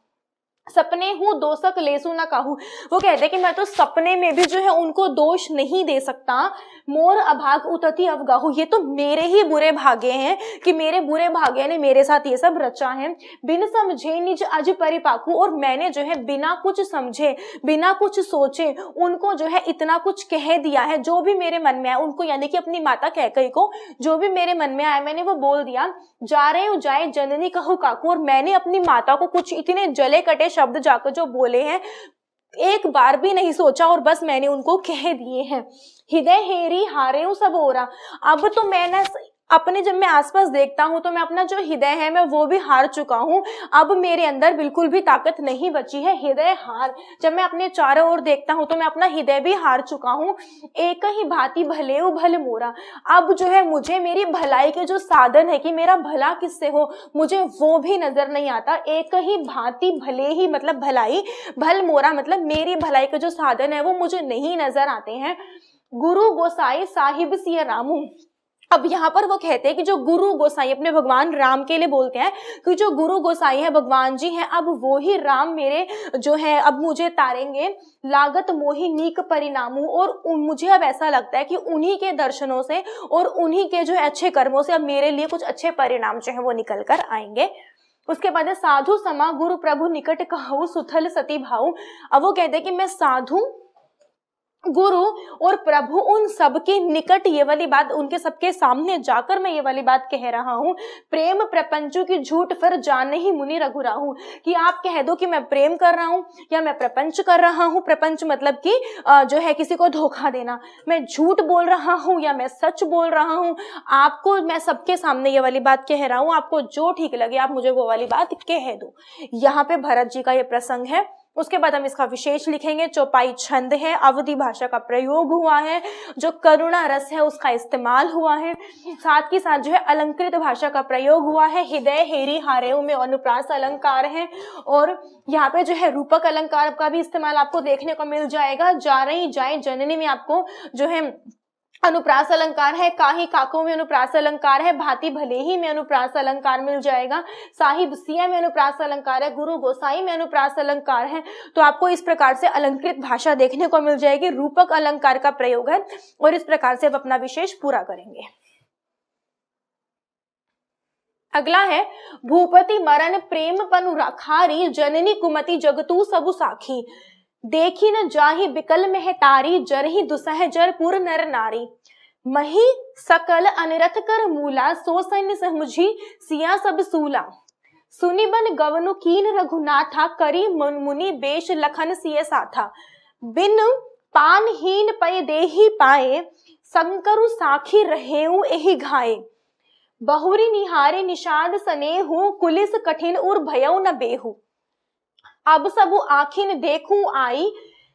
सपने हूँ दोषक लेसु ना कहूँ, वो कहते हैं कि मैं तो सपने में भी जो है उनको दोष नहीं दे सकता। मोर अभाग उतति अवगाहू, ये तो मेरे ही बुरे भाग्य हैं कि मेरे बुरे भाग्य ने मेरे साथ ये सब रचा है। बिन समझे निज अज परिपाकू, और मैंने जो है बिना कुछ समझे बिना कुछ सोचे उनको जो है इतना कुछ कह दिया है, जो भी मेरे मन में आया उनको, यानी कि अपनी माता कैकेयी को जो भी मेरे मन में आया मैंने वो बोल दिया। जा रहे हो जाए जननी कहू काकू, और मैंने अपनी माता को कुछ इतने जले कटे शब्द जाकर जो बोले हैं एक बार भी नहीं सोचा और बस मैंने उनको कह दिए हैं। हृदय हेरी हारे हूं सब हो रहा, अब तो मैंने अपने जब मैं आसपास देखता हूं तो मैं अपना जो हृदय है मैं वो भी हार चुका हूं, अब मेरे अंदर बिल्कुल भी ताकत नहीं बची है। हृदय हार, जब मैं अपने चारों ओर देखता हूं तो मैं अपना हृदय भी हार चुका हूं। एक ही भांति भले हो भल मोरा, अब जो है मुझे मेरी भलाई के जो साधन है कि मेरा भला किससे हो मुझे वो भी नजर नहीं आता। एक ही भांति भले ही मतलब भलाई, भल मोरा मतलब मेरी भलाई के जो साधन है वो मुझे नहीं नजर आते हैं। गुरु गोसाई साहिब सिया रामू, अब यहाँ पर वो कहते हैं कि जो गुरु गोसाई अपने भगवान राम के लिए बोलते हैं कि जो गुरु गोसाई है भगवान जी हैं, अब वो ही राम मेरे जो है अब मुझे तारेंगे। लागत मोहि नीक परिणामू, और मुझे अब ऐसा लगता है कि उन्हीं के दर्शनों से और उन्हीं के जो है अच्छे कर्मों से अब मेरे लिए कुछ अच्छे परिणाम जो है वो निकल कर आएंगे। उसके बाद साधु समा गुरु प्रभु निकट कहूँ सुथल सती भाऊ, अब वो कहते हैं कि मैं साधु गुरु और प्रभु उन सबके निकट, ये वाली बात उनके सबके सामने जाकर मैं ये वाली बात कह रहा हूँ। प्रेम प्रपंचों की झूठ फिर जान ही मुनि रघुराहू, कि आप कह दो कि मैं प्रेम कर रहा हूँ या मैं प्रपंच कर रहा हूँ। प्रपंच मतलब कि जो है किसी को धोखा देना। मैं झूठ बोल रहा हूँ या मैं सच बोल रहा हूँ, आपको मैं सबके सामने ये वाली बात कह रहा हूँ, आपको जो ठीक लगे आप मुझे वो वाली बात कह दो। यहाँ पे भरत जी का ये प्रसंग है। उसके बाद हम इसका विशेष लिखेंगे। चौपाई छंद है, अवधि भाषा का प्रयोग हुआ है, जो करुणा रस है उसका इस्तेमाल हुआ है, साथ ही साथ जो है अलंकृत भाषा का प्रयोग हुआ है। हृदय हेरी हारेऊ में अनुप्रास अलंकार है, और यहाँ पे जो है रूपक अलंकार का भी इस्तेमाल आपको देखने को मिल जाएगा। जा रही जाए जननी में आपको जो है अनुप्रास अलंकार है, काही काकों में अनुप्रास अलंकार है, भांति भले ही में अनुप्रास अलंकार मिल जाएगा, साहिब सिया में अनुप्रास अलंकार है, गुरु गोसाई में अनुप्रास अलंकार है। तो आपको इस प्रकार से अलंकृत भाषा देखने को मिल जाएगी। रूपक अलंकार का प्रयोग है, और इस प्रकार से अब अपना विशेष पूरा करेंगे। अगला है भूपति मरण प्रेम पनु राखारी, जननी कुमति जगतू सबु साखी, देखी न जाहि बिकल महतारी, जरहि दुसह जरपुर नर नारी, मही सकल अनरथ कर मूला, सो सैन्य समुझी सिया सब सूला, सुनि बन गवनु कीन रघुनाथा, करी मुनि बेश लखन सिय साथा, बिन पानहीन पय देहि पाए, संकरु साखी रहेऊ एहि घाये, बहुरी निहारे निषाद सनेहु, कुलिस कठिन उर भयउ न बेहु, अब सबु आखिन देखूं आई,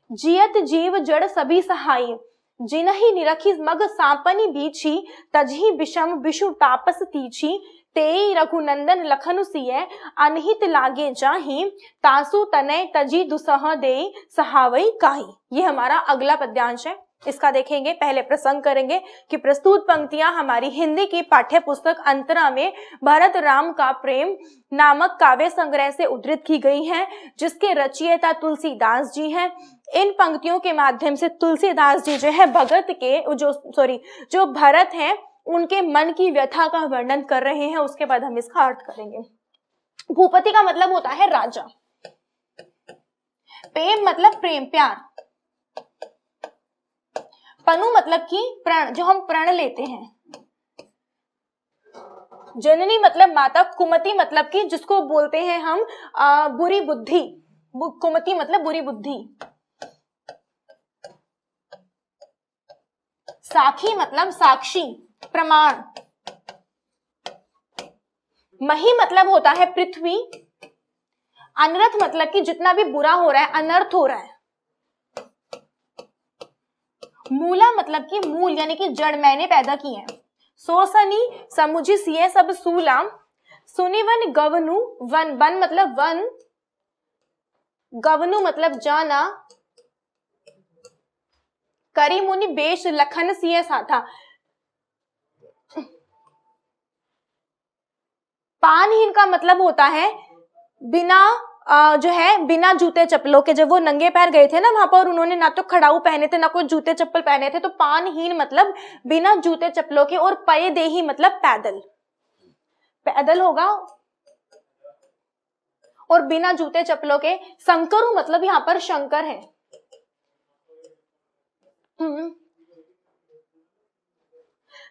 जियत जीव जड़ सभी सहाई, जिनहि निरखी मग सांपनी बीछी, तजहि विषम विषु तापस तीछी, तेई रघुनंदन लखनु सिय, अनहित लागे जाहि, तासु तनय तजी दुसह देई, सहावई काहि। ये हमारा अगला पद्यांश है, इसका देखेंगे। पहले प्रसंग करेंगे कि प्रस्तुत पंक्तियां हमारी हिंदी की पाठ्य पुस्तक अंतरा में भरत राम का प्रेम नामक काव्य संग्रह से उद्धृत की गई हैं, जिसके रचयिता तुलसीदास जी हैं। इन पंक्तियों के माध्यम से तुलसीदास जी जो है भगत के जो भरत हैं उनके मन की व्यथा का वर्णन कर रहे हैं। उसके बाद हम इसका अर्थ करेंगे। भूपति का मतलब होता है राजा, प्रेम मतलब प्रेम प्यार, पनु मतलब कि प्रण, जो हम प्रण लेते हैं, जननी मतलब माता, कुमति मतलब कि जिसको बोलते हैं हम बुरी बुद्धि, कुमति मतलब बुरी बुद्धि, साखी मतलब साक्षी प्रमाण, मही मतलब होता है पृथ्वी, अनर्थ मतलब कि जितना भी बुरा हो रहा है, अनर्थ हो रहा है, मूला मतलब कि मूल यानी कि जड़, मैंने पैदा की है, सोसनी समुझी सिए सब सूला, सुनिवन गवनु, वन वन मतलब वन, गवनु मतलब जाना, करी मुनि बेश लखन सिए साथा। पानहीन का मतलब होता है बिना जो है बिना जूते चप्पलों के। जब वो नंगे पैर गए थे ना वहां पर, उन्होंने ना तो खड़ाऊ पहने थे ना कोई जूते चप्पल पहने थे, तो पानहीन मतलब बिना जूते चप्पलों के, और पये देही मतलब पैदल, पैदल होगा, और बिना जूते चप्पलों के। शंकरु मतलब यहाँ पर शंकर है।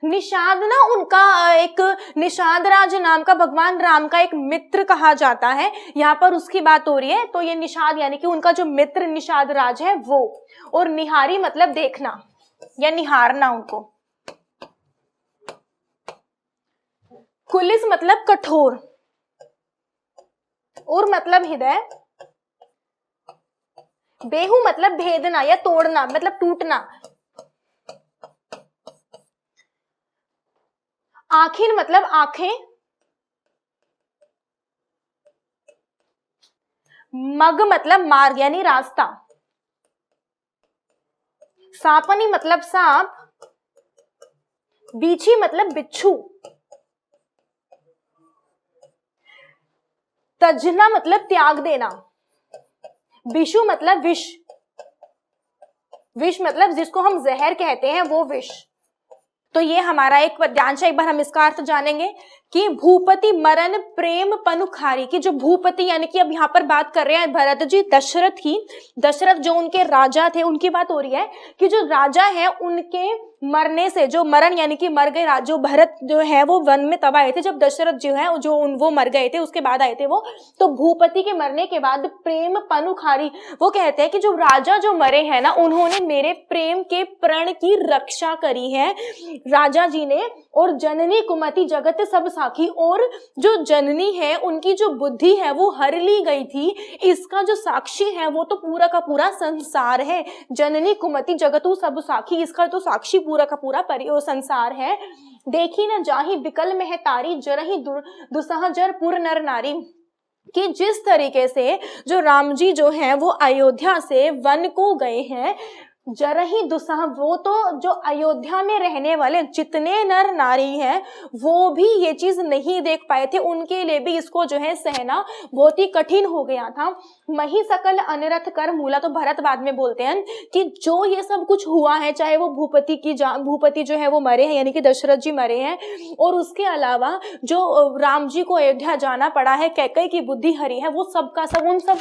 निषाद ना उनका एक निषाद राज नाम का भगवान राम का एक मित्र कहा जाता है, यहाँ पर उसकी बात हो रही है। तो ये निषाद यानी कि उनका जो मित्र निषाद राज है वो, और निहारी मतलब देखना या निहारना उनको। कुलिस मतलब कठोर, और मतलब हृदय, बेहू मतलब भेदना या तोड़ना मतलब टूटना, आखिर मतलब आंखें, मग मतलब मार्ग यानी रास्ता, सांपनी मतलब सांप, बीछी मतलब बिच्छू, तजना मतलब त्याग देना, विषु मतलब विष, विष मतलब जिसको हम जहर कहते हैं वो विष। तो ये हमारा एक पद्यांश है। एक बार हम इसका अर्थ जानेंगे कि भूपति मरण प्रेम पनुखारी की, जो भूपति यानी कि अब यहाँ पर बात कर रहे हैं भरत जी दशरथ की, दशरथ जो उनके राजा थे उनकी बात हो रही है कि जो राजा है उनके मरने से, जो मरण यानी कि मर गए, जो भरत जो है वो वन में तब आए थे जब दशरथ जो है वो मर गए थे, उसके बाद आए थे वो। तो भूपति के मरने के बाद प्रेम पनुखारी, वो कहते हैं कि जो राजा जो मरे हैं ना उन्होंने मेरे प्रेम के प्रण की रक्षा करी है राजा जी ने। और जननी कुमति जगत सब साखी, और जो जननी है उनकी जो बुद्धि है वो हर ली गई थी, इसका जो साक्षी है वो तो पूरा का पूरा संसार है। जननी कुमति जगतु सब साखी, इसका तो साक्षी पूरा का पूरा संसार है। देखी न जाहि बिकल में है तारी, जरहि दुसह जर पुर नर नारी, कि जिस तरीके से जो राम जी जो हैं वो अयोध्या से वन को गए हैं, जरही दुसह, वो तो जो अयोध्या में रहने वाले जितने नर नारी हैं वो भी ये चीज नहीं देख पाए थे, उनके लिए भी इसको जो है सहना बहुत ही कठिन हो गया था। मही सकल अनरथ कर मूला, तो भरत बाद में बोलते हैं कि जो ये सब कुछ हुआ है, चाहे वो भूपति जो है वो मरे हैं यानी कि दशरथ जी मरे हैं, और उसके अलावा जो राम जी को अयोध्या जाना पड़ा है, कैकई की बुद्धि हरी है, वो सबका सब उन सब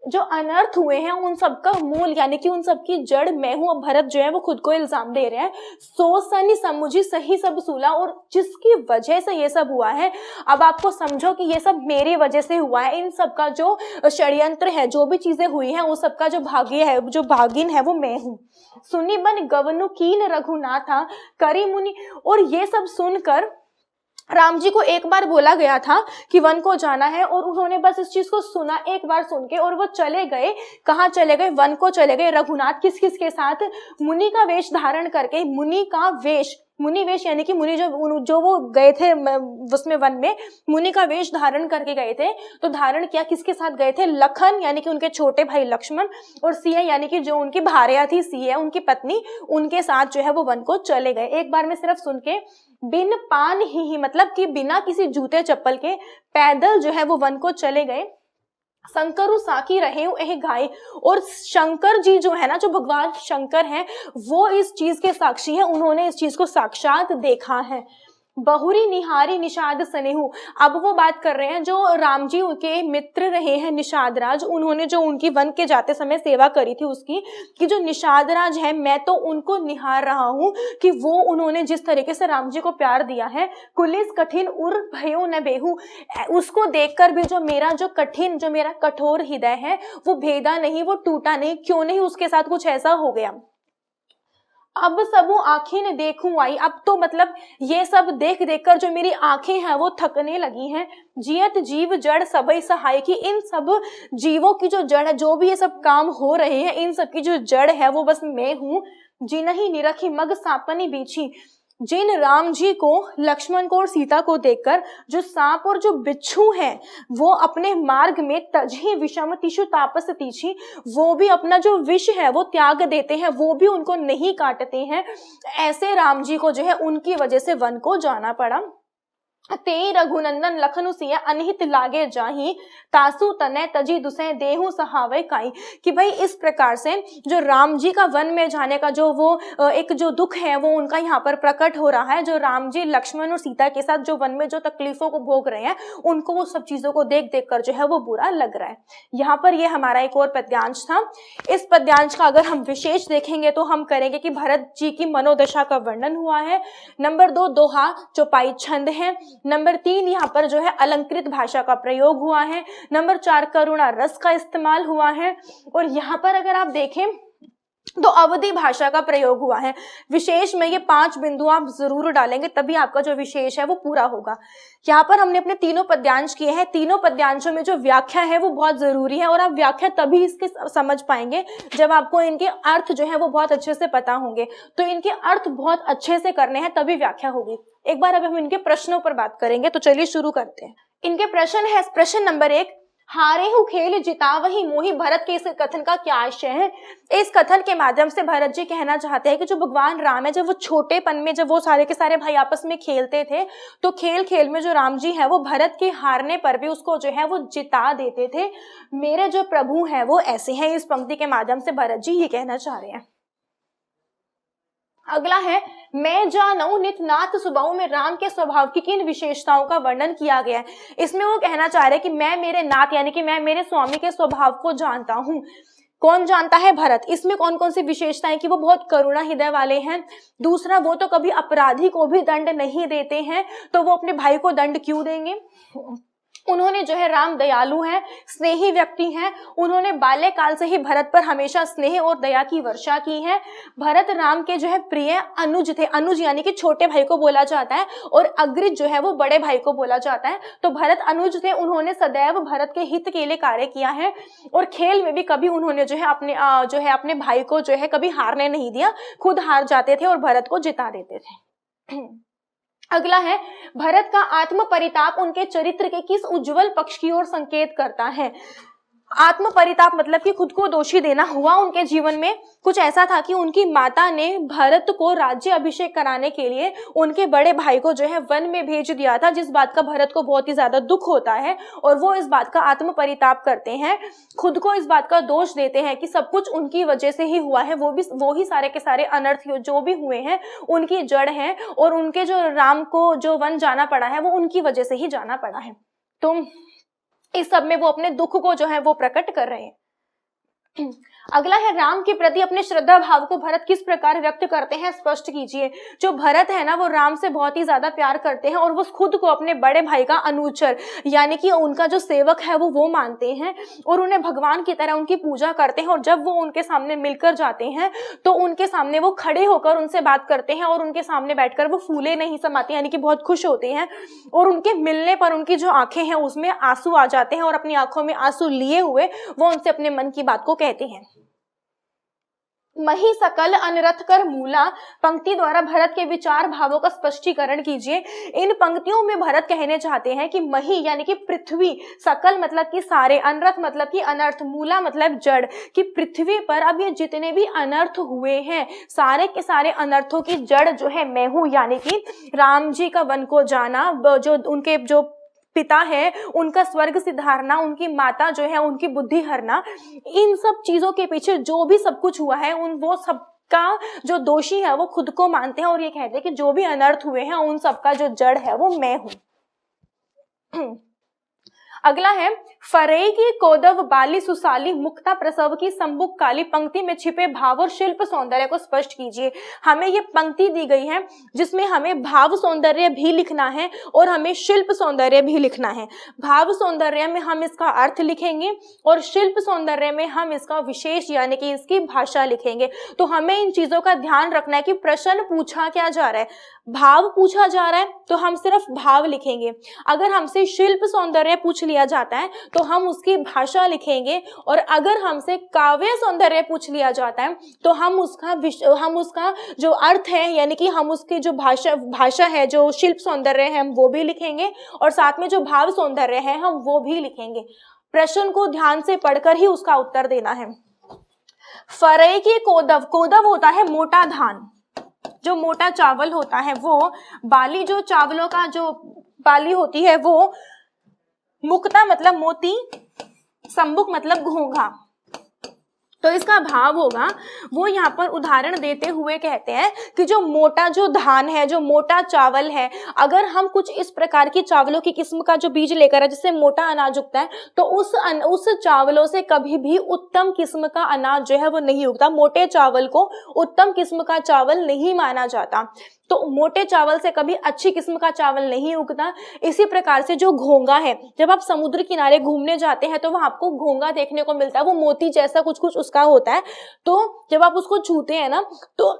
जो अनर्थ हुए हैं उन सब का मूल यानी कि उन सब की जड़ मैं हूं। अब भरत जो है वो खुद को इल्जाम दे रहे हैं, सो सनी समुझी सही सब सूला, और जिसकी वजह से ये सब हुआ है, अब आपको समझो कि ये सब मेरी वजह से हुआ है। इन सब का जो षड्यंत्र है, जो भी चीजें हुई हैं, उस सबका जो भाग्य है, जो भागिन है वो मैं हूँ। सुनी बन गवनु कीन रघुनाथा करी मुनि, और ये सब सुनकर राम जी को एक बार बोला गया था कि वन को जाना है, और उन्होंने बस इस चीज को सुना एक बार सुन के, और वो चले गए। कहाँ चले गए? वन को चले गए। रघुनाथ किस किस के साथ? मुनि का वेश धारण करके। मुनि का वेश, मुनि वेश यानी कि मुनि जो वो गए थे उसमें वन में, मुनि का वेश धारण करके गए थे। तो धारण किया, किसके साथ गए थे? लखन यानी कि उनके छोटे भाई लक्ष्मण, और सिया यानी कि जो उनकी भार्या थी, सिया उनकी पत्नी, उनके साथ जो है वो वन को चले गए। एक बार में सिर्फ सुन के, बिन पान ही मतलब कि बिना किसी जूते चप्पल के पैदल जो है वो वन को चले गए। शंकरु साकी रहे एह गाय, और शंकर जी जो है ना, जो भगवान शंकर हैं, वो इस चीज के साक्षी हैं, उन्होंने इस चीज को साक्षात देखा है। बहुरी निहारी निषाद सनेहु, अब वो बात कर रहे हैं जो राम जी के मित्र रहे हैं निषाद राज, उन्होंने जो उनकी वन के जाते समय सेवा करी थी उसकी, कि जो निषाद राज है, मैं तो उनको निहार रहा हूं कि वो उन्होंने जिस तरीके से राम जी को प्यार दिया है। कुलिस कठिन उर भयो न बेहू, उसको देखकर भी जो मेरा जो कठिन, जो मेरा कठोर हृदय है, वो भेदा नहीं, वो टूटा नहीं। क्यों नहीं? उसके साथ कुछ ऐसा हो गया। अब सबू आंखें ने देखूं आई, अब तो मतलब ये सब देख देख कर जो मेरी आंखें हैं वो थकने लगी हैं। जियत जीव जड़ सबई सहाय, की इन सब जीवों की जो जड़ है, जो भी ये सब काम हो रहे हैं, इन सब की जो जड़ है वो बस मैं हूं। जिनहि निरखी मग सापनी बीछी, जिन राम जी को, लक्ष्मण को और सीता को देखकर जो सांप और जो बिच्छू हैं वो अपने मार्ग में तजहि विषम तिषु तापस तीछी, वो भी अपना जो विष है वो त्याग देते हैं, वो भी उनको नहीं काटते हैं। ऐसे राम जी को जो है उनकी वजह से वन को जाना पड़ा। ते रघुनंदन लखनु सिया अनहित लागे जाही, तासु तनय तजी दुसै देहु सहावै काई, कि भाई इस प्रकार से जो राम जी का वन में जाने का जो वो एक जो दुख है वो उनका यहाँ पर प्रकट हो रहा है। जो राम जी लक्ष्मण और सीता के साथ जो वन में जो तकलीफों को भोग रहे हैं, उनको वो सब चीजों को देख देख कर जो है वो बुरा लग रहा है। यहाँ पर ये हमारा एक और पद्यांश था। इस पद्यांश का अगर हम विशेष देखेंगे तो हम करेंगे कि भरत जी की मनोदशा का वर्णन हुआ है। नंबर 2 दोहा चौपाई छंद है। नंबर 3 यहाँ पर जो है अलंकृत भाषा का प्रयोग हुआ है। नंबर 4 करुणा रस का इस्तेमाल हुआ है। और यहाँ पर अगर आप देखें तो अवधि भाषा का प्रयोग हुआ है। विशेष में ये 5 बिंदु आप जरूर डालेंगे, तभी आपका जो विशेष है वो पूरा होगा। यहाँ पर हमने अपने तीनों पद्यांश किए हैं। तीनों पद्यांशों में जो व्याख्या है वो बहुत जरूरी है, और आप व्याख्या तभी इसके समझ पाएंगे जब आपको इनके अर्थ जो है वो बहुत अच्छे से पता होंगे। तो इनके अर्थ बहुत अच्छे से करने हैं तभी व्याख्या होगी। एक बार अब हम इनके प्रश्नों पर बात करेंगे, तो चलिए शुरू करते हैं। इनके प्रश्न है, प्रश्न नंबर 1, हारे हु खेल जितावहि मोहि, भरत के इस कथन का क्या आशय है? इस कथन के माध्यम से भरत जी कहना चाहते हैं कि जो भगवान राम है, जब वो छोटेपन में, जब वो सारे के सारे भाई आपस में खेलते थे, तो खेल खेल में जो राम जी है वो भरत के हारने पर भी उसको जो है वो जिता देते थे। मेरे जो प्रभु हैं वो ऐसे हैं। इस पंक्ति के माध्यम से भरत जी ये कहना चाह रहे हैं। अगला है, मैं जानऊ नित नाथ स्वभाव में राम के स्वभाव की किन विशेषताओं का वर्णन किया गया है? इसमें वो कहना चाह रहे हैं कि मैं मेरे नाथ यानी कि मैं मेरे स्वामी के स्वभाव को जानता हूं। कौन जानता है? भरत। इसमें कौन कौन सी विशेषताएं कि वो बहुत करुणा हृदय वाले हैं। दूसरा, वो तो कभी अपराधी को भी दंड नहीं देते हैं, तो वो अपने भाई को दंड क्यों देंगे? उन्होंने जो है, राम दयालु हैं, स्नेही व्यक्ति हैं। उन्होंने बाल्यकाल से ही भरत पर हमेशा स्नेह और दया की वर्षा की है। भरत राम के जो है प्रिय अनुज थे। अनुज यानी कि छोटे भाई को बोला जाता है, और अग्रज जो है वो बड़े भाई को बोला जाता है। तो भरत अनुज थे। उन्होंने सदैव भरत के हित के लिए कार्य किया है, और खेल में भी कभी उन्होंने जो है अपने भाई को जो है कभी हारने नहीं दिया। खुद हार जाते थे और भरत को जिता देते थे। अगला है, भरत का आत्म परिताप उनके चरित्र के किस उज्जवल पक्ष की ओर संकेत करता है? आत्म परिताप मतलब कि खुद को दोषी देना हुआ उनके जीवन में। कुछ ऐसा था कि उनकी माता ने भरत को राज्य अभिषेक कराने के लिए उनके बड़े भाई को जो है वन में भेज दिया था, जिस बात का भरत को बहुत ही ज्यादा दुख होता है, और वो इस बात का आत्म परिताप करते हैं। खुद को इस बात का दोष देते हैं कि सब कुछ उनकी वजह से ही हुआ है, वो ही सारे के सारे अनर्थ जो भी हुए हैं उनकी जड़ है, और उनके जो राम को जो वन जाना पड़ा है वो उनकी वजह से ही जाना पड़ा है। तो इस सब में वो अपने दुख को जो है वो प्रकट कर रहे हैं। अगला है, राम के प्रति अपने श्रद्धा भाव को भरत किस प्रकार व्यक्त करते हैं, स्पष्ट कीजिए। जो भरत है ना, वो राम से बहुत ही ज्यादा प्यार करते हैं और वो खुद को अपने बड़े भाई का अनुचर यानी कि उनका जो सेवक है वो मानते हैं और उन्हें भगवान की तरह उनकी पूजा करते हैं। और जब वो उनके सामने मिलकर जाते हैं तो उनके सामने वो खड़े होकर उनसे बात करते हैं और उनके सामने बैठकर वो फूले नहीं समाते यानी कि बहुत खुश होते हैं। और उनके मिलने पर उनकी जो आंखें हैं उसमें आंसू आ जाते हैं और अपनी आंखों में आंसू लिए हुए वो उनसे अपने मन की बात को कहते हैं। मही सकल अनरथ कर मूला पंक्ति द्वारा भरत के विचार भावों का स्पष्टीकरण कीजिए। इन पंक्तियों में भरत कहने चाहते हैं कि मही यानी कि पृथ्वी, सकल मतलब कि सारे, अनरथ मतलब कि अनर्थ, मूला मतलब जड़, कि पृथ्वी पर अब ये जितने भी अनर्थ हुए हैं सारे के सारे अनर्थों की जड़ जो है मैं हूं। यानी कि राम जी का वन को जाना, जो उनके जो पिता है उनका स्वर्ग सिधारना, उनकी माता जो है उनकी बुद्धि हरना, इन सब चीजों के पीछे जो भी सब कुछ हुआ है वो सब का जो दोषी है वो खुद को मानते हैं और ये कहते हैं कि जो भी अनर्थ हुए हैं उन सब का जो जड़ है वो मैं हूं। अगला है, फरई की कोदव बाली सुसाली मुक्ता प्रसव की संबुक काली पंक्ति में छिपे भाव और शिल्प सौंदर्य को स्पष्ट कीजिए। हमें ये पंक्ति दी गई है जिसमें हमें भाव सौंदर्य भी लिखना है और हमें शिल्प सौंदर्य भी लिखना है। भाव सौंदर्य में हम इसका अर्थ लिखेंगे और शिल्प सौंदर्य में हम इसका विशेष यानी कि इसकी भाषा लिखेंगे। तो हमें इन चीजों का ध्यान रखना है कि प्रश्न पूछा क्या जा रहा है, भाव पूछा जा रहा है तो हम सिर्फ भाव लिखेंगे। अगर हमसे शिल्प सौंदर्य पूछ लिया जाता है तो हम उसकी भाषा लिखेंगे और अगर हमसे काव्य सौंदर्य पूछ लिया जाता है तो हम उसका जो अर्थ है यानी कि हम उसकी जो भाषा है, जो शिल्प सौंदर्य है हम वो भी लिखेंगे और साथ में जो भाव सौंदर्य है हम वो भी लिखेंगे। प्रश्न को ध्यान से पढ़कर ही उसका उत्तर देना है। फरई की कोदव, कोदव होता है मोटा धान, जो मोटा चावल होता है वो, बाली जो चावलों का जो बाली होती है वो, मुक्ता मतलब मोती, संबुक मतलब घोंघा। तो इसका भाव होगा, वो यहाँ पर उदाहरण देते हुए कहते हैं कि जो मोटा जो धान है, जो मोटा चावल है, अगर हम कुछ इस प्रकार की चावलों की किस्म का जो बीज लेकर है जिससे मोटा अनाज उगता है तो उस चावलों से कभी भी उत्तम किस्म का अनाज जो है वो नहीं उगता। मोटे चावल को उत्तम किस्म का चावल नहीं माना जाता, तो मोटे चावल से कभी अच्छी किस्म का चावल नहीं उगता। इसी प्रकार से जो घोंघा है, जब आप समुद्र किनारे घूमने जाते हैं तो वहां आपको घोंघा देखने को मिलता है, वो मोती जैसा कुछ उसका होता है। तो जब आप उसको छूते हैं ना तो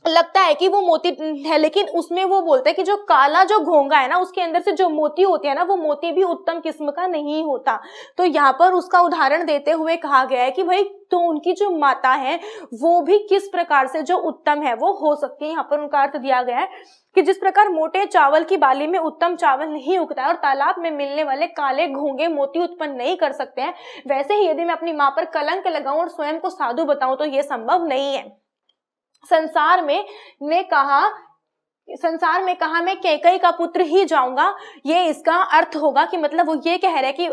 लगता है कि वो मोती है, लेकिन उसमें वो बोलते हैं कि जो काला जो घोंघा है ना उसके अंदर से जो मोती होती है ना वो मोती भी उत्तम किस्म का नहीं होता। तो यहाँ पर उसका उदाहरण देते हुए कहा गया है कि भाई तो उनकी जो माता है वो भी किस प्रकार से जो उत्तम है वो हो सकती है। यहाँ पर उनका अर्थ दिया गया है कि जिस प्रकार मोटे चावल की बाली में उत्तम चावल नहीं उगता है और तालाब में मिलने वाले काले घोंघे मोती उत्पन्न नहीं कर सकते हैं, वैसे ही यदि मैं अपनी माँ पर कलंक लगाऊं और स्वयं को साधु बताऊं तो ये संभव नहीं है। संसार में कहा मैं कैकई का पुत्र ही जाऊंगा, ये इसका अर्थ होगा कि मतलब वो ये कह रहे हैं कि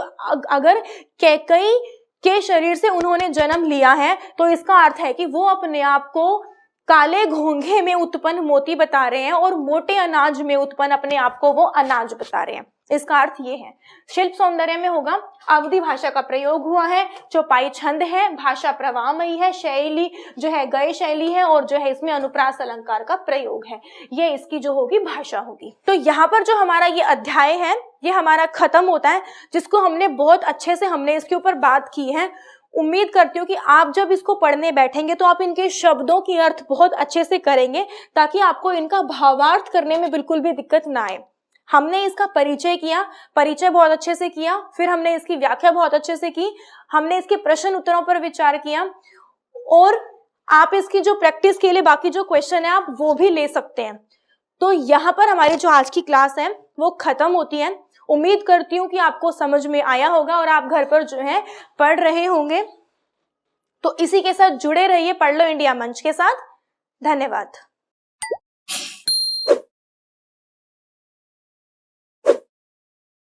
अगर कैकई के शरीर से उन्होंने जन्म लिया है तो इसका अर्थ है कि वो अपने आप को काले घोंघे में उत्पन्न मोती बता रहे हैं और मोटे अनाज में उत्पन्न अपने आप को वो अनाज बता रहे हैं। इसका अर्थ ये है। शिल्प सौंदर्य में होगा, अवधि भाषा का प्रयोग हुआ है, चौपाई छंद है, भाषा प्रवाहमयी है, शैली जो है गय शैली है और जो है इसमें अनुप्रास अलंकार का प्रयोग है। ये इसकी जो होगी भाषा होगी। तो यहाँ पर जो हमारा ये अध्याय है ये हमारा खत्म होता है, जिसको हमने बहुत अच्छे से हमने इसके ऊपर बात की है। उम्मीद करती हूँ कि आप जब इसको पढ़ने बैठेंगे तो आप इनके शब्दों की अर्थ बहुत अच्छे से करेंगे ताकि आपको इनका भावार्थ करने में बिल्कुल भी दिक्कत ना आए। हमने इसका परिचय किया, परिचय बहुत अच्छे से किया, फिर हमने इसकी व्याख्या बहुत अच्छे से की, हमने इसके प्रश्न उत्तरों पर विचार किया और आप इसकी जो प्रैक्टिस के लिए बाकी जो क्वेश्चन है आप वो भी ले सकते हैं। तो यहाँ पर हमारी जो आज की क्लास है वो खत्म होती है। उम्मीद करती हूँ कि आपको समझ में आया होगा और आप घर पर जो है पढ़ रहे होंगे। तो इसी के साथ जुड़े रहिए पढ़ लो इंडिया मंच के साथ। धन्यवाद।